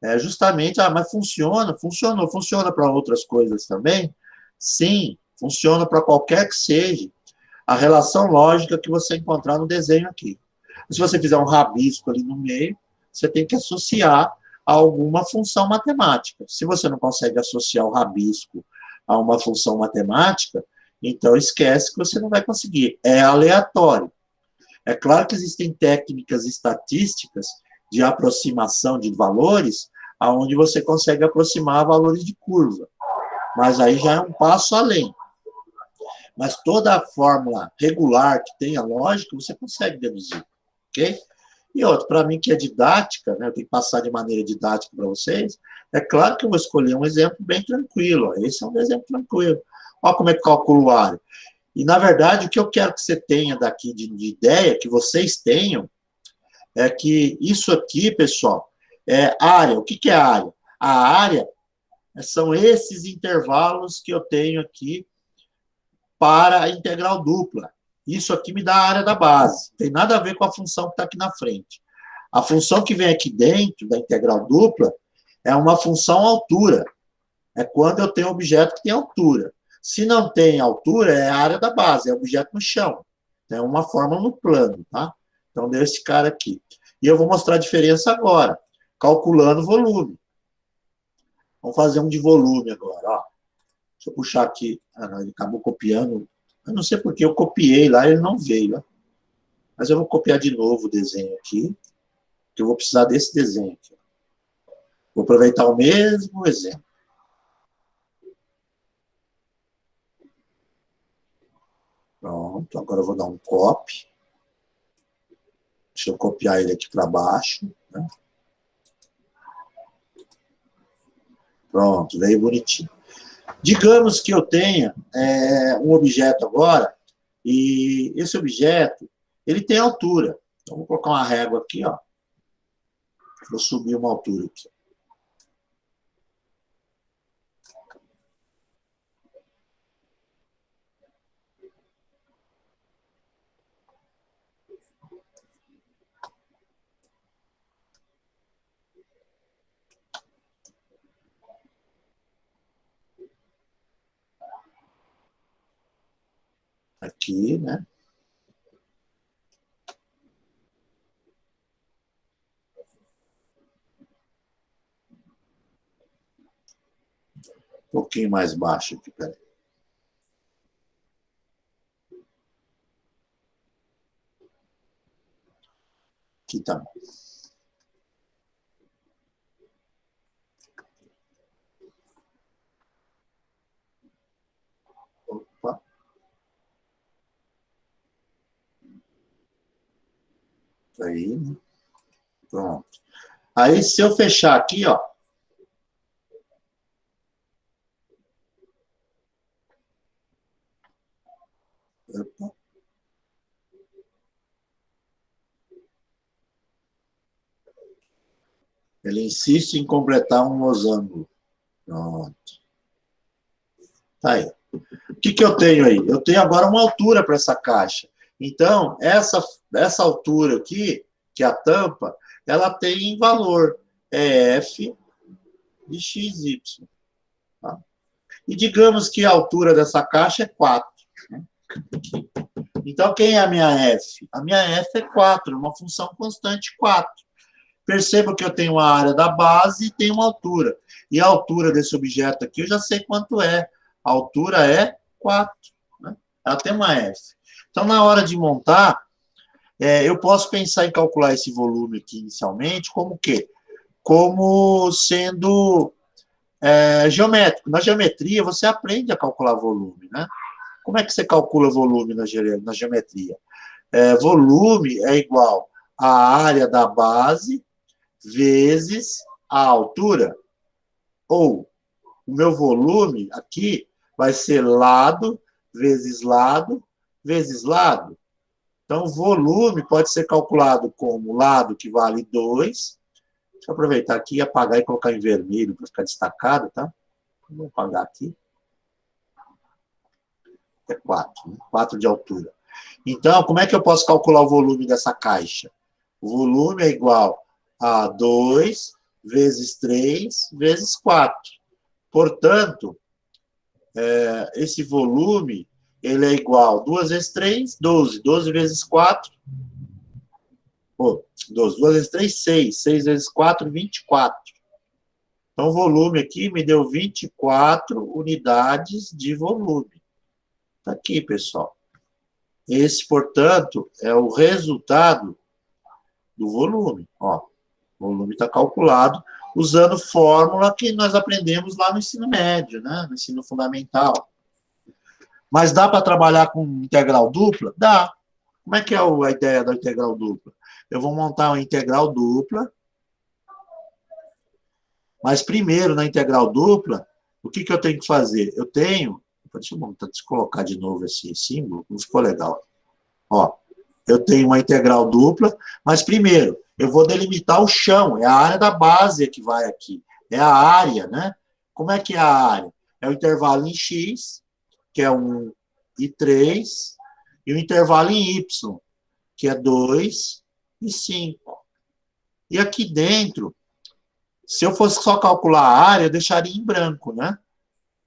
É justamente, mas funciona para outras coisas também? Sim, funciona para qualquer que seja a relação lógica que você encontrar no desenho aqui. Se você fizer um rabisco ali no meio, você tem que associar a alguma função matemática. Se você não consegue associar o rabisco a uma função matemática, então esquece que você não vai conseguir. É aleatório. É claro que existem técnicas estatísticas de aproximação de valores, aonde você consegue aproximar valores de curva. Mas aí já é um passo além. Mas toda a fórmula regular que tenha lógica, você consegue deduzir, ok? E outro, para mim que é didática, né, eu tenho que passar de maneira didática para vocês, é claro que eu vou escolher um exemplo bem tranquilo. Ó. Esse é um exemplo tranquilo. Olha como é que calculo o área. E, na verdade, o que eu quero que você tenha daqui de ideia, que vocês tenham, é que isso aqui, pessoal, é área. O que é área? A área são esses intervalos que eu tenho aqui para a integral dupla. Isso aqui me dá a área da base. Tem nada a ver com a função que está aqui na frente. A função que vem aqui dentro da integral dupla é uma função altura. É quando eu tenho um objeto que tem altura. Se não tem altura, é a área da base, é objeto no chão. É uma forma no plano, tá? Então, deu esse cara aqui. E eu vou mostrar a diferença agora, calculando o volume. Vamos fazer um de volume agora, ó. Deixa eu puxar aqui. Ah, não, ele acabou copiando. Eu não sei porque eu copiei lá, ele não veio, ó. Mas eu vou copiar de novo o desenho aqui, que eu vou precisar desse desenho aqui. Vou aproveitar o mesmo exemplo. Pronto, agora eu vou dar um copy. Deixa eu copiar ele aqui para baixo. Né? Pronto, veio bonitinho. Digamos que eu tenha um objeto agora, e esse objeto, ele tem altura. Então, vou colocar uma régua aqui, ó. Vou subir uma altura aqui. Aqui, né? Um pouquinho mais baixo aqui, peraí. Aqui tá bom. Aí, né? Pronto. Aí, se eu fechar aqui, ó. Opa. Ele insiste em completar um losango. Pronto. Tá aí. O que eu tenho aí? Eu tenho agora uma altura para essa caixa. Então, essa altura aqui, que é a tampa, ela tem valor. É f de xy. Tá? E digamos que a altura dessa caixa é 4. Né? Então, quem é a minha f? A minha f é 4, uma função constante 4. Perceba que eu tenho a área da base e tenho uma altura. E a altura desse objeto aqui eu já sei quanto é. A altura é 4. Né? Ela tem uma f. Então, na hora de montar, eu posso pensar em calcular esse volume aqui inicialmente como o quê? Como sendo geométrico. Na geometria, você aprende a calcular volume. Né? Como é que você calcula volume na geometria? Volume é igual à área da base vezes a altura. Ou, o meu volume aqui vai ser lado vezes lado vezes lado. Então, volume pode ser calculado como lado que vale 2. Deixa eu aproveitar aqui e apagar e colocar em vermelho para ficar destacado, tá? Vou apagar aqui. É 4, né? 4 de altura. Então, como é que eu posso calcular o volume dessa caixa? O volume é igual a 2 vezes 3 vezes 4. Portanto, esse volume ele é igual a 2 vezes 3, 12. 12 vezes 4, 12. 2 vezes 3, 6. 6 vezes 4, 24. Então, o volume aqui me deu 24 unidades de volume. Está aqui, pessoal. Esse, portanto, é o resultado do volume. Ó, o volume está calculado usando fórmula que nós aprendemos lá no ensino médio, né? No ensino fundamental. Mas dá para trabalhar com integral dupla? Dá. Como é que é a ideia da integral dupla? Eu vou montar uma integral dupla, mas primeiro, na integral dupla, o que eu tenho que fazer? Eu tenho... Deixa eu colocar de novo esse símbolo, não ficou legal. Ó, eu tenho uma integral dupla, mas primeiro, eu vou delimitar o chão, é a área da base que vai aqui, é a área, né? Como é que é a área? É o intervalo em x, que é 1 e 3, e o intervalo em y, que é 2 e 5. E aqui dentro, se eu fosse só calcular a área, eu deixaria em branco, né?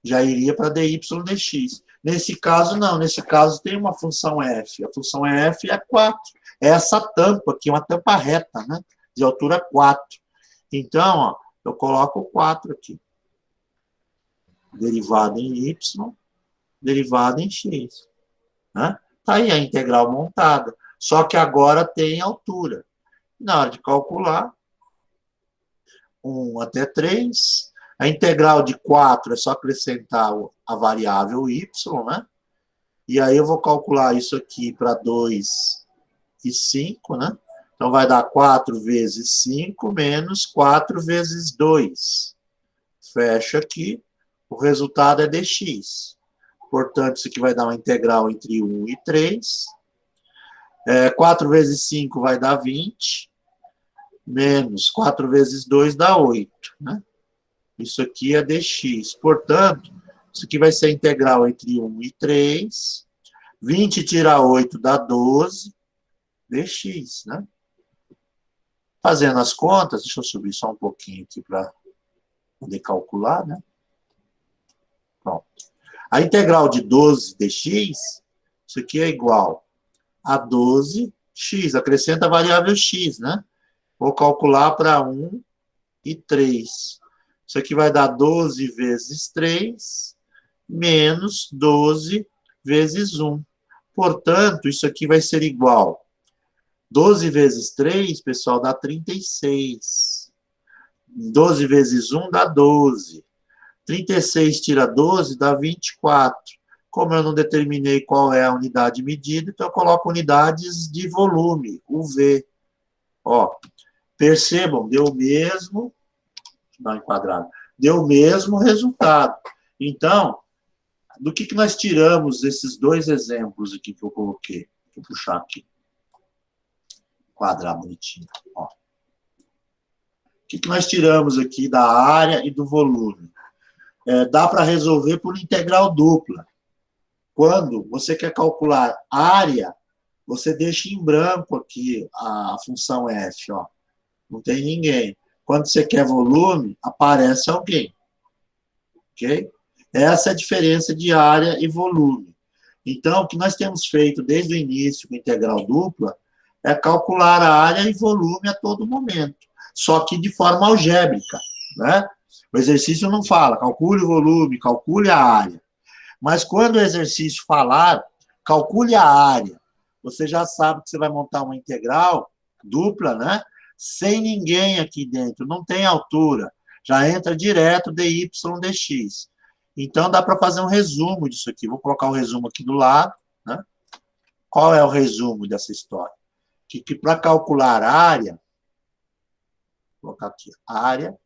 Já iria para dy dx. Nesse caso, não. Nesse caso, tem uma função f. A função f é 4. É essa tampa aqui, uma tampa reta, né? De altura 4. Então, ó, eu coloco 4 aqui. Derivada em y, derivada em x. Né? Tá aí a integral montada. Só que agora tem altura. Na hora de calcular, 1 até 3. A integral de 4 é só acrescentar a variável y, né? E aí eu vou calcular isso aqui para 2 e 5, né? Então vai dar 4 vezes 5 menos 4 vezes 2. Fecha aqui. O resultado é dx. Portanto, isso aqui vai dar uma integral entre 1 e 3. 4 vezes 5 vai dar 20. Menos 4 vezes 2 dá 8, né? Isso aqui é dx. Portanto, isso aqui vai ser a integral entre 1 e 3. 20 tira 8 dá 12 dx, né? Fazendo as contas, deixa eu subir só um pouquinho aqui para poder calcular, né? Pronto. A integral de 12 dx, isso aqui é igual a 12x. Acrescenta a variável x, né? Vou calcular para 1 e 3. Isso aqui vai dar 12 vezes 3, menos 12 vezes 1. Portanto, isso aqui vai ser igual. 12 vezes 3, pessoal, dá 36. 12 vezes 1 dá 12. 36 tira 12 dá 24. Como eu não determinei qual é a unidade medida, então eu coloco unidades de volume, UV. Ó, percebam, deu o mesmo, deixa eu dar uma enquadrada, deu o mesmo resultado. Então, do que nós tiramos esses dois exemplos aqui que eu coloquei? Vou puxar aqui. Quadrar bonitinho. Ó. O que nós tiramos aqui da área e do volume? Dá para resolver por integral dupla. Quando você quer calcular área, você deixa em branco aqui a função f. Ó. Não tem ninguém. Quando você quer volume, aparece alguém. Ok? Essa é a diferença de área e volume. Então, o que nós temos feito desde o início com integral dupla é calcular a área e volume a todo momento, só que de forma algébrica, né? O exercício não fala, calcule o volume, calcule a área. Mas quando o exercício falar, calcule a área, você já sabe que você vai montar uma integral dupla, né? Sem ninguém aqui dentro, não tem altura. Já entra direto dy dx. Então, dá para fazer um resumo disso aqui. Vou colocar o resumo aqui do lado, né? Qual é o resumo dessa história? Que para calcular a área, vou colocar aqui, área,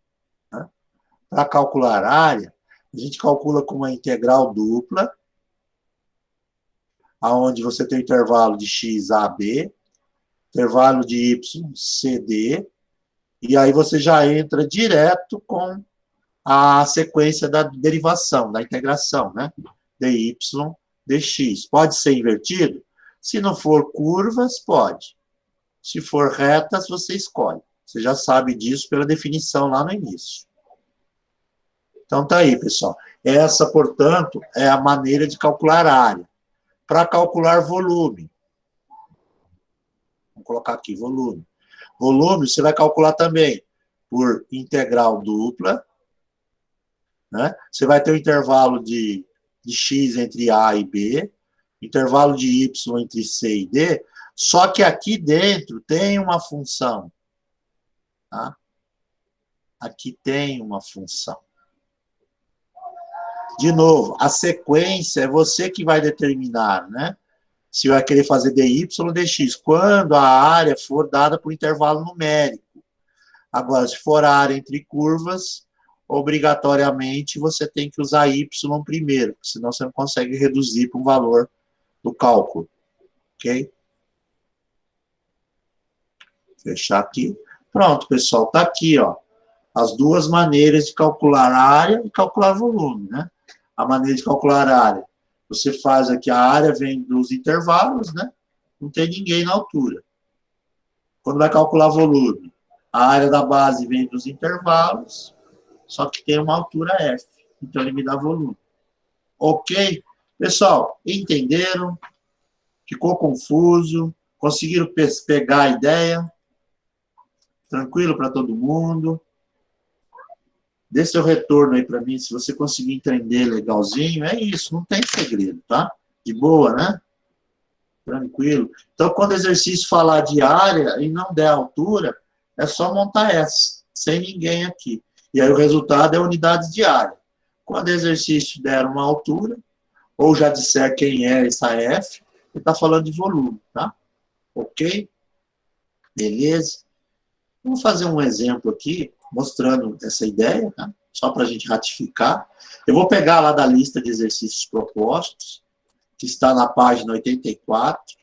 né? Para calcular a área, a gente calcula com uma integral dupla, onde você tem o intervalo de x a b, intervalo de y cd, e aí você já entra direto com a sequência da derivação, da integração, né? dy dx. Pode ser invertido? Se não for curvas, pode. Se for retas, você escolhe. Você já sabe disso pela definição lá no início. Então, tá aí, pessoal. Essa, portanto, é a maneira de calcular a área. Para calcular volume. Vamos colocar aqui, volume. Volume, você vai calcular também por integral dupla, né? Você vai ter o intervalo de x entre A e B, intervalo de y entre C e D, só que aqui dentro tem uma função. Tá? Aqui tem uma função. De novo, a sequência é você que vai determinar, né? Se vai querer fazer dy dx, quando a área for dada por intervalo numérico. Agora, se for a área entre curvas, obrigatoriamente você tem que usar y primeiro, senão você não consegue reduzir para um valor do cálculo. Ok? Fechar aqui. Pronto, pessoal, está aqui, ó, as duas maneiras de calcular a área e calcular volume, né? A maneira de calcular a área. Você faz aqui, a área vem dos intervalos, né? Não tem ninguém na altura. Quando vai calcular volume, a área da base vem dos intervalos, só que tem uma altura f. Então, ele me dá volume. Ok? Pessoal, entenderam? Ficou confuso? Conseguiram pegar a ideia? Tranquilo para todo mundo? Dê seu retorno aí para mim, se você conseguir entender legalzinho. É isso, não tem segredo, tá? De boa, né? Tranquilo. Então, quando o exercício falar de área e não der altura, é só montar essa, sem ninguém aqui. E aí o resultado é unidades de área. Quando o exercício der uma altura, ou já disser quem é essa F, ele está falando de volume, tá? Ok? Beleza? Vamos fazer um exemplo aqui, mostrando essa ideia, tá? Só para a gente ratificar. Eu vou pegar lá da lista de exercícios propostos, que está na página 84.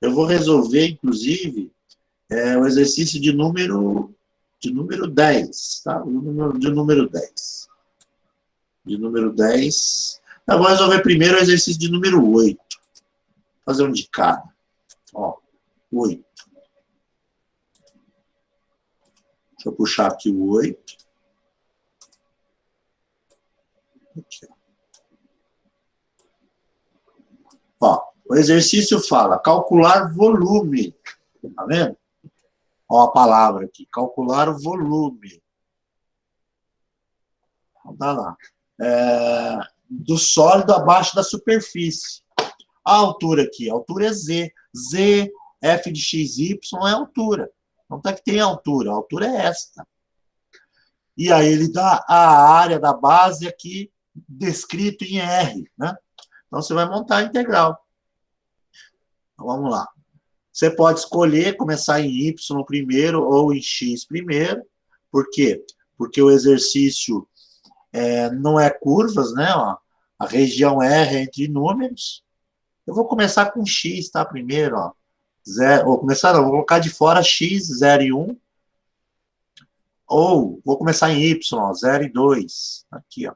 Eu vou resolver, inclusive, o exercício de número 10, tá? De número 10. De número 10. Eu vou resolver primeiro o exercício de número 8. Vou fazer um de cada. Ó, 8. Deixa eu puxar aqui o 8. Aqui, ó, o exercício fala calcular volume. Tá vendo? Ó a palavra aqui, calcular o volume. Tá lá. Do sólido abaixo da superfície. A altura aqui, a altura é z. Z, f de xy é altura. Não tá que tem altura, a altura é esta. E aí ele dá a área da base aqui, descrito em R, né? Então você vai montar a integral. Então, vamos lá. Você pode escolher começar em y primeiro ou em x primeiro. Por quê? Porque o exercício não é curvas, né? Ó, a região R é entre números. Eu vou começar com x, tá? Primeiro, ó. Vou começar, não, vou colocar de fora x, 0 e 1. Ou vou começar em y, ó, 0 e 2. Aqui, ó.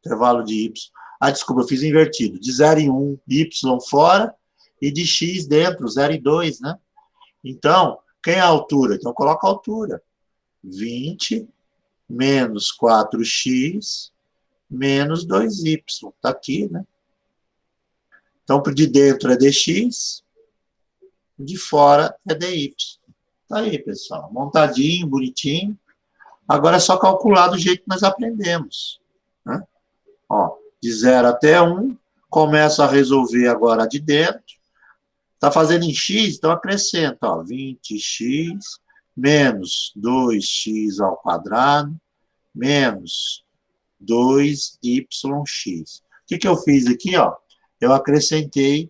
Intervalo de y. Ah, desculpa, eu fiz invertido. De 0 e 1, y fora. E de x dentro, 0 e 2, né? Então, quem é a altura? Então, coloca a altura. 20 menos 4x menos 2y. Tá aqui, né? Então, de dentro é dx, de fora é dy. Tá aí, pessoal. Montadinho, bonitinho. Agora é só calcular do jeito que nós aprendemos. Né? Ó, de 0 até 1, começo a resolver agora de dentro. Está fazendo em x, então acrescenta, ó, 20x menos 2x ao quadrado menos 2yx. O que eu fiz aqui, ó? Eu acrescentei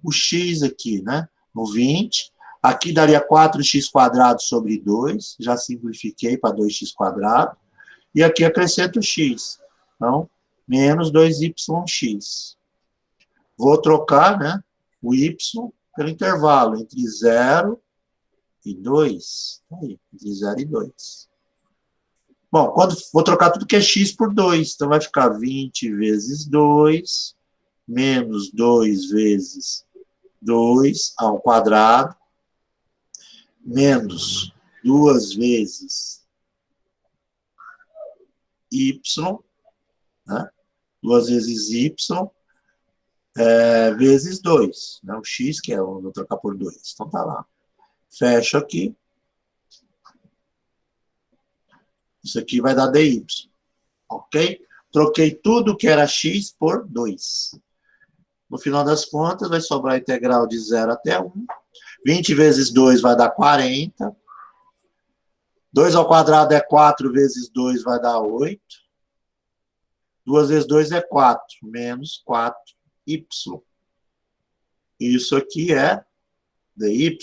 o x aqui, né? No 20. Aqui daria 4x² sobre 2. Já simplifiquei para 2x². E aqui acrescento o x. Então, menos 2yx. Vou trocar, né, o y pelo intervalo entre 0 e 2. Aí, entre 0 e 2. Bom, vou trocar tudo que é x por 2. Então, vai ficar 20 vezes 2, menos 2 vezes 2 ao quadrado, menos 2 vezes y, né? 2 vezes y, vezes 2. Né? O x, que eu vou trocar por 2. Então, tá lá. Fecho aqui. Isso aqui vai dar dy. Ok? Troquei tudo que era x por 2. No final das contas, vai sobrar a integral de 0 até 1. 20 vezes 2 vai dar 40. 2 ao quadrado é 4 vezes 2 vai dar 8. 2 vezes 2 é 4, menos 4y. Isso aqui é dy.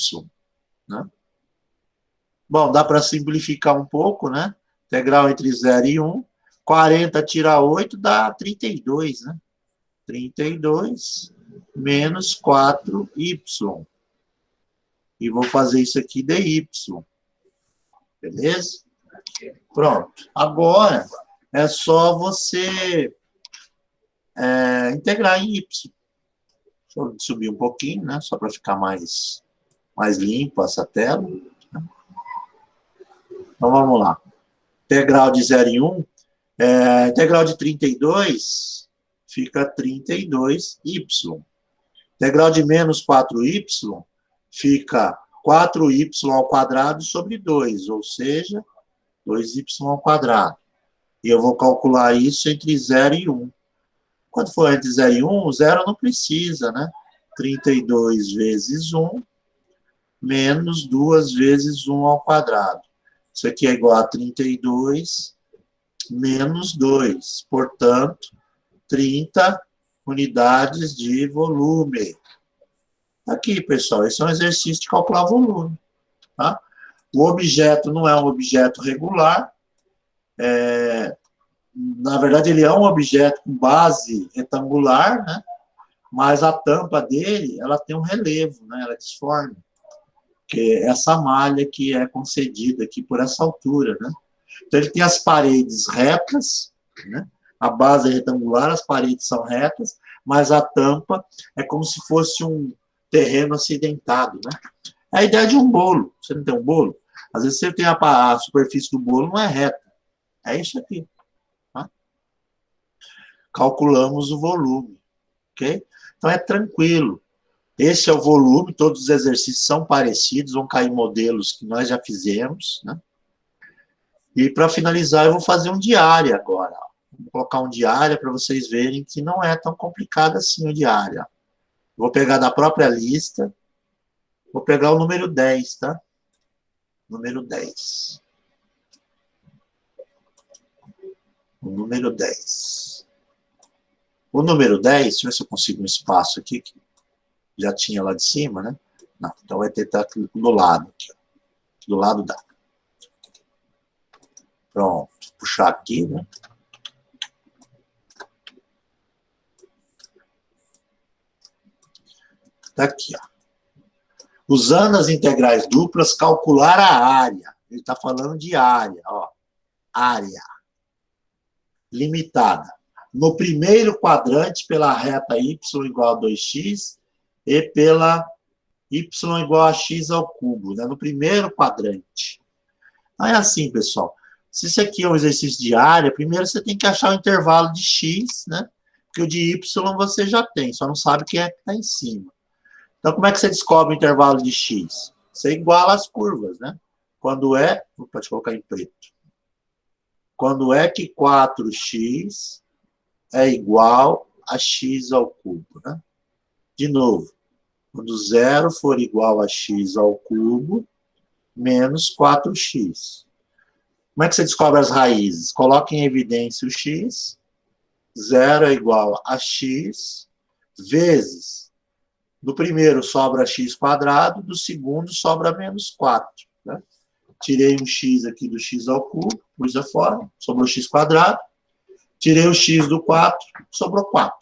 Né? Bom, dá para simplificar um pouco, né? Integral entre 0 e 1. 40 tira 8 dá 32, né? 32 menos 4y. E vou fazer isso aqui dy. Beleza? Pronto. Agora, é só você integrar em y. Deixa eu subir um pouquinho, né? Só para ficar mais limpo essa tela. Então, vamos lá. Integral de 0 em 1. Integral de 32 fica 32y. Integral de menos 4y fica 4y ao quadrado sobre 2, ou seja, 2y ao quadrado. E eu vou calcular isso entre 0 e 1. Quando for entre 0 e 1, o 0 não precisa, né? 32 vezes 1 menos 2 vezes 1 ao quadrado. Isso aqui é igual a 32 menos 2. Portanto, 30 unidades de volume. Aqui, pessoal, esse é um exercício de calcular volume. Tá? O objeto não é um objeto regular. Na verdade, ele é um objeto com base retangular, né? Mas a tampa dele, ela tem um relevo, né? Ela é disforme. Que é essa malha que é concedida aqui por essa altura, né? Então, ele tem as paredes retas, né? A base é retangular, as paredes são retas, mas a tampa é como se fosse um terreno acidentado, né? É a ideia de um bolo. Você não tem um bolo? Às vezes você tem a superfície do bolo não é reta. É isso aqui. Tá? Calculamos o volume. Ok? Então, é tranquilo. Esse é o volume, todos os exercícios são parecidos, vão cair modelos que nós já fizemos, né? E para finalizar, eu vou fazer um diário agora. Vou colocar um diário para vocês verem que não é tão complicado assim o diário. Vou pegar da própria lista, vou pegar o número 10, tá? Número 10. O número 10. O número 10, deixa eu ver se eu consigo um espaço aqui, que já tinha lá de cima, né? Não, então vai ter que estar aqui do lado. Aqui, ó. Do lado dá. Pronto. Puxar aqui, né? Tá aqui, ó. Usando as integrais duplas, calcular a área. Ele está falando de área, ó. Área limitada. No primeiro quadrante, pela reta y igual a 2x e pela y igual a x ao cubo, né? No primeiro quadrante. Então é assim, pessoal. Se isso aqui é um exercício de área, primeiro você tem que achar o intervalo de x, né? Porque o de y você já tem, só não sabe quem é que está em cima. Então, como é que você descobre o intervalo de x? Você iguala as curvas, né? Quando é... Pode colocar em preto. Quando é que 4x é igual a x ao cubo, né? De novo, quando 0 for igual a x ao cubo, menos 4x. Como é que você descobre as raízes? Coloque em evidência o x. 0 é igual a x vezes... Do primeiro sobra x quadrado, do segundo sobra menos 4. Né? Tirei um x aqui do x ao cubo, pus a fora, sobrou x quadrado. Tirei o x do 4, sobrou 4.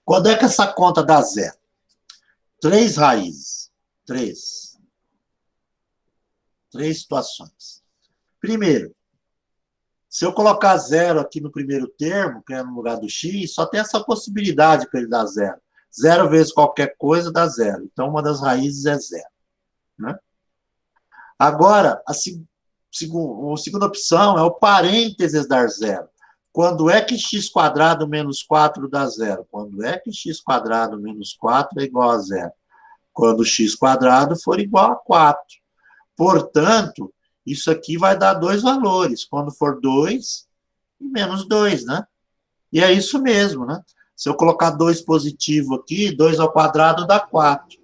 Quando é que essa conta dá zero? 3 raízes. 3 situações. Primeiro, se eu colocar zero aqui no primeiro termo, que é no lugar do x, só tem essa possibilidade para ele dar zero. 0 vezes qualquer coisa dá zero. Então, uma das raízes é zero. Né? Agora, a segunda opção é o parênteses dar zero. Quando é que x quadrado menos 4 dá zero? Quando é que x quadrado menos 4 é igual a zero? Quando x quadrado for igual a 4. Portanto, isso aqui vai dar dois valores. Quando for 2 e menos 2, né? E é isso mesmo, né? Se eu colocar 2 positivo aqui, 2 ao quadrado dá 4.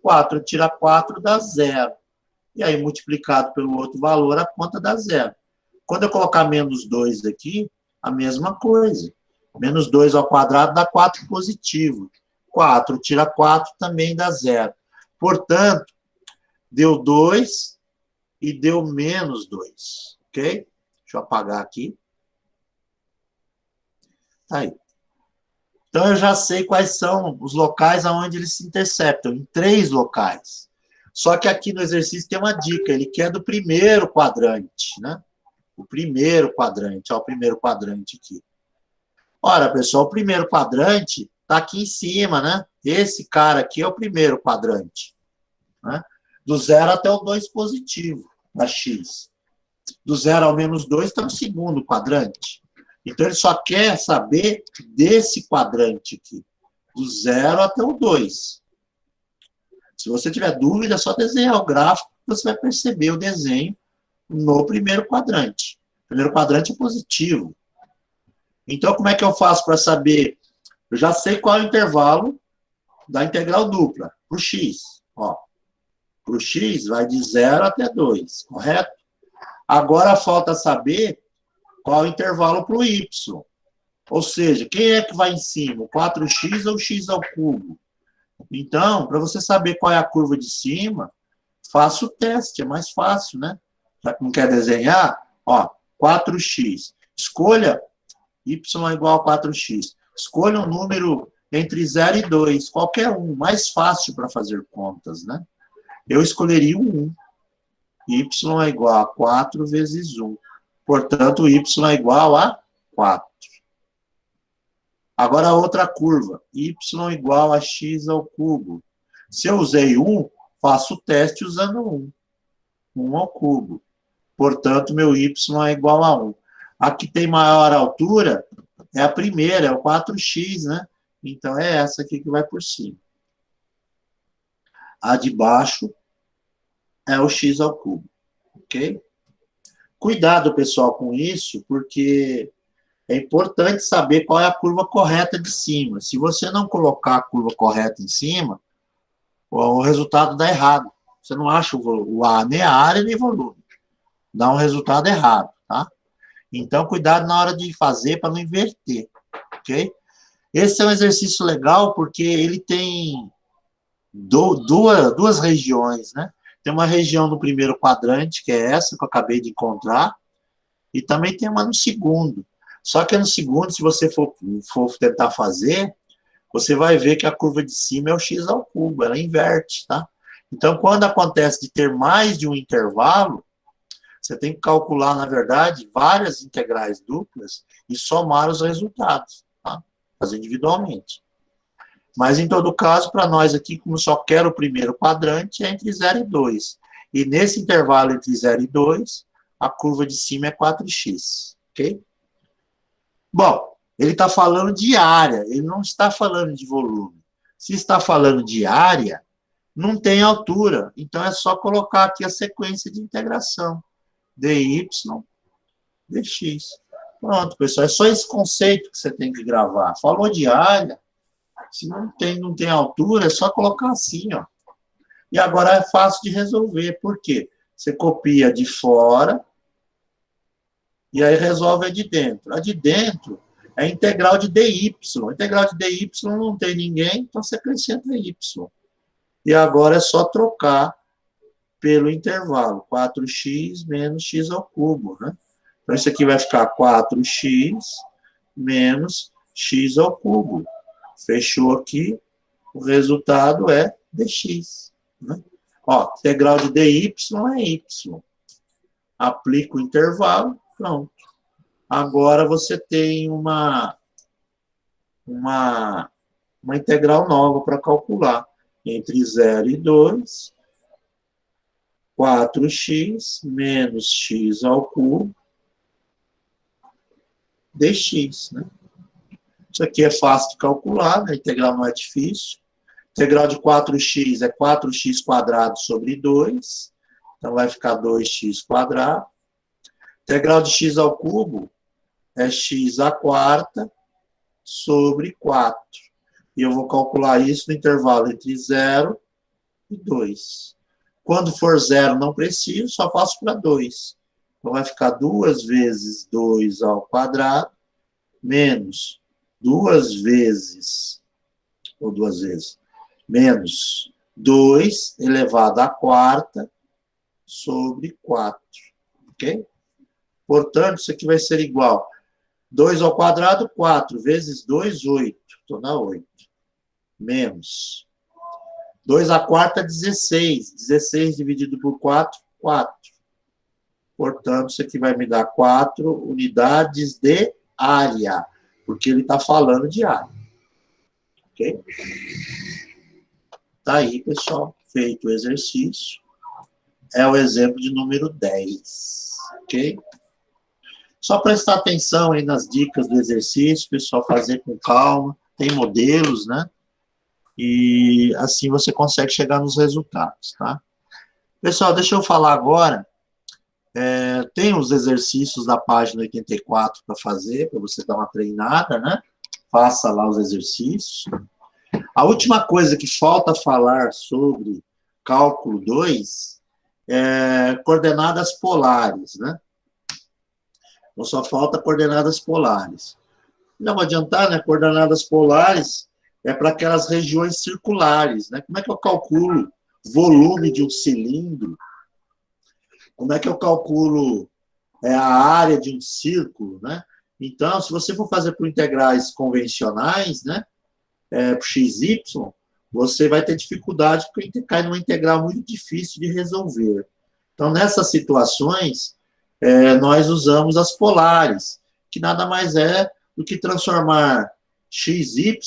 4 tira 4 dá 0. E aí, multiplicado pelo outro valor, a conta dá 0. Quando eu colocar menos 2 aqui, a mesma coisa. Menos 2 ao quadrado dá 4 positivo. 4 tira 4 também dá 0. Portanto, deu 2 e deu menos 2. Ok? Deixa eu apagar aqui. Tá aí. Então, eu já sei quais são os locais onde eles se interceptam, em 3 locais. Só que aqui no exercício tem uma dica, ele quer do primeiro quadrante, né? O primeiro quadrante, ó, o primeiro quadrante aqui. Ora, pessoal, o primeiro quadrante está aqui em cima, né? Esse cara aqui é o primeiro quadrante. Né? Do 0 até o 2 positivo, da x. Do 0 ao menos 2 está no segundo quadrante. Então, ele só quer saber desse quadrante aqui, do 0 até o 2. Se você tiver dúvida, é só desenhar o gráfico, você vai perceber o desenho no primeiro quadrante. O primeiro quadrante é positivo. Então, como é que eu faço para saber? Eu já sei qual é o intervalo da integral dupla, para o x. Para o x, vai de 0 até 2, correto? Agora, falta saber qual é o intervalo para o y. Ou seja, quem é que vai em cima? O 4x ou o x ao cubo? Então, para você saber qual é a curva de cima, faça o teste, é mais fácil, né? Já que não quer desenhar, 4x. Escolha y igual a 4x. Escolha um número entre 0 e 2, qualquer um, mais fácil para fazer contas, né? Eu escolheria o 1. Y é igual a 4 vezes 1. Portanto, y é igual a 4. Agora, a outra curva. Y igual a x ao cubo. Se eu usei 1, faço o teste usando 1. 1 ao cubo. Portanto, meu y é igual a 1. A que tem maior altura é a primeira, é o 4x, né? Então, é essa aqui que vai por cima. A de baixo é o x ao cubo. Ok? Cuidado, pessoal, com isso, porque é importante saber qual é a curva correta de cima. Se você não colocar a curva correta em cima, o resultado dá errado. Você não acha o A nem a área nem volume. Dá um resultado errado, tá? Então, cuidado na hora de fazer para não inverter, ok? Esse é um exercício legal porque ele tem duas regiões, né? Tem uma região no primeiro quadrante, que é essa que eu acabei de encontrar, e também tem uma no segundo. Só que no segundo, se você for tentar fazer, você vai ver que a curva de cima é o x ao cubo, ela inverte, tá? Então, quando acontece de ter mais de um intervalo, você tem que calcular, na verdade, várias integrais duplas e somar os resultados, tá? Fazer individualmente. Mas, em todo caso, para nós aqui, como só quero o primeiro quadrante, é entre 0 e 2. E nesse intervalo entre 0 e 2, a curva de cima é 4x, ok? Bom, ele está falando de área, ele não está falando de volume. Se está falando de área, não tem altura. Então, é só colocar aqui a sequência de integração. dy, dx. Pronto, pessoal. É só esse conceito que você tem que gravar. Falou de área, se não tem altura, é só colocar assim, ó. E agora é fácil de resolver. Por quê? Você copia de fora e aí resolve a de dentro. A de dentro é a integral de dy. A integral de dy não tem ninguém, então você acrescenta y. E agora é só trocar pelo intervalo. 4x menos x ao cubo, né? Então, isso aqui vai ficar 4x menos x ao cubo. Fechou aqui. O resultado é dx. Né? Ó, integral de dy é y. Aplica o intervalo, pronto. Agora você tem uma integral nova para calcular. Entre 0 e 2, 4x menos x ao cubo dx. Né? Isso aqui é fácil de calcular, né? A integral não é difícil. A integral de 4x é 4x quadrado sobre 2. Então, vai ficar 2x quadrado. A integral de x ao cubo é x à quarta sobre 4. E eu vou calcular isso no intervalo entre 0 e 2. Quando for 0, não preciso, só faço para 2. Então, vai ficar 2 vezes 2 ao quadrado, menos 2 vezes, menos 2 elevado à quarta sobre 4. Ok? Portanto, isso aqui vai ser igual. 2 ao quadrado, 4. Vezes 2, 8. Então, dá 8. Menos 2 à quarta, 16. 16 dividido por 4, 4. Portanto, isso aqui vai me dar 4 unidades de área. Porque ele está falando de área. Ok? Tá aí, pessoal. Feito o exercício. É o exemplo de número 10. Ok? Só prestar atenção aí nas dicas do exercício, pessoal, fazer com calma. Tem modelos, né? E assim você consegue chegar nos resultados, tá? Pessoal, deixa eu falar agora. Tem os exercícios da página 84 para fazer, para você dar uma treinada, né? Faça lá os exercícios. A última coisa que falta falar sobre cálculo 2 é coordenadas polares, né? Então, só falta coordenadas polares. Não vou adiantar, né? Coordenadas polares é para aquelas regiões circulares, né? Como é que eu calculo volume de um cilindro? Como é que eu calculo a área de um círculo, né? Então, se você for fazer por integrais convencionais, né? Por xy, você vai ter dificuldade porque cai numa integral muito difícil de resolver. Então, nessas situações, nós usamos as polares, que nada mais é do que transformar xy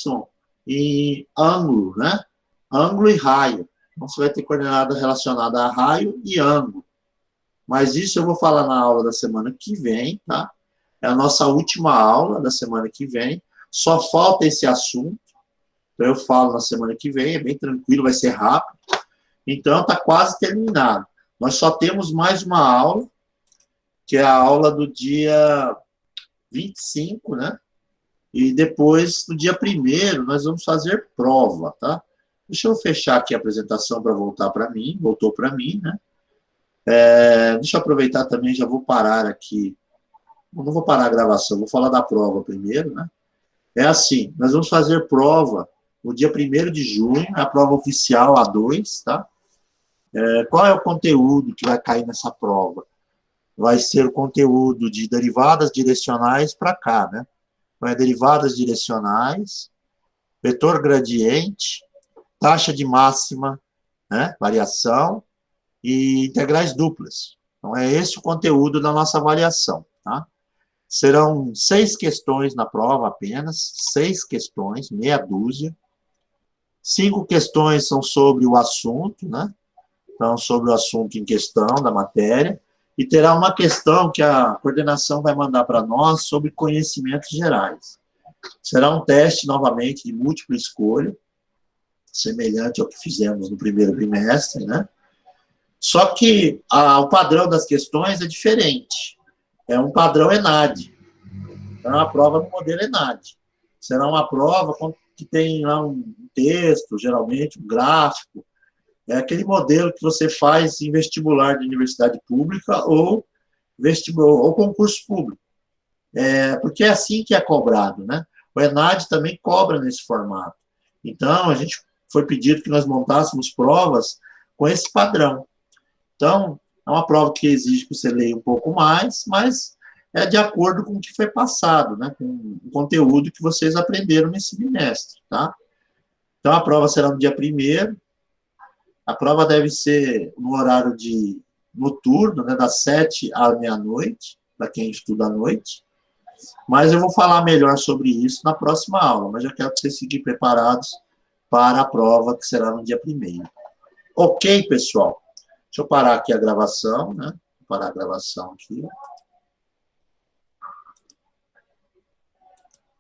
em ângulo, né? Ângulo e raio. Então, você vai ter coordenada relacionada a raio e ângulo. Mas isso eu vou falar na aula da semana que vem, tá? É a nossa última aula da semana que vem. Só falta esse assunto. Então, eu falo na semana que vem, é bem tranquilo, vai ser rápido. Então, está quase terminado. Nós só temos mais uma aula, que é a aula do dia 25, né? E depois, no dia 1º, nós vamos fazer prova, tá? Deixa eu fechar aqui a apresentação para voltar para mim. Voltou para mim, né? Deixa eu aproveitar também, já vou parar aqui. Não vou parar a gravação, vou falar da prova primeiro, né? É assim, nós vamos fazer prova o dia 1º de junho, a prova oficial A2, tá? Qual é o conteúdo que vai cair nessa prova? Vai ser o conteúdo de derivadas direcionais para cá, né? Então, derivadas direcionais, vetor gradiente, taxa de máxima, né? Variação, e integrais duplas. Então, é esse o conteúdo da nossa avaliação, tá? Serão 6 questões na prova apenas, 6 questões, meia dúzia. 5 questões são sobre o assunto, né? Então, sobre o assunto em questão da matéria. E terá uma questão que a coordenação vai mandar para nós sobre conhecimentos gerais. Será um teste, novamente, de múltipla escolha, semelhante ao que fizemos no primeiro bimestre, né? Só que o padrão das questões é diferente. É um padrão ENAD. Então, é uma prova no modelo ENAD. Será uma prova que tem lá um texto, geralmente, um gráfico. É aquele modelo que você faz em vestibular de universidade pública ou concurso público. Porque é assim que é cobrado, né? O ENAD também cobra nesse formato. Então, a gente foi pedido que nós montássemos provas com esse padrão. Então, é uma prova que exige que você leia um pouco mais, mas é de acordo com o que foi passado, né? Com o conteúdo que vocês aprenderam nesse bimestre, tá? Então, a prova será no dia 1º. A prova deve ser no horário noturno, né? Das 7 à meia-noite, para quem estuda à noite. Mas eu vou falar melhor sobre isso na próxima aula, mas já quero que vocês fiquem preparados para a prova que será no dia 1º. Ok, pessoal? Deixa eu parar aqui a gravação, né? Vou parar a gravação aqui.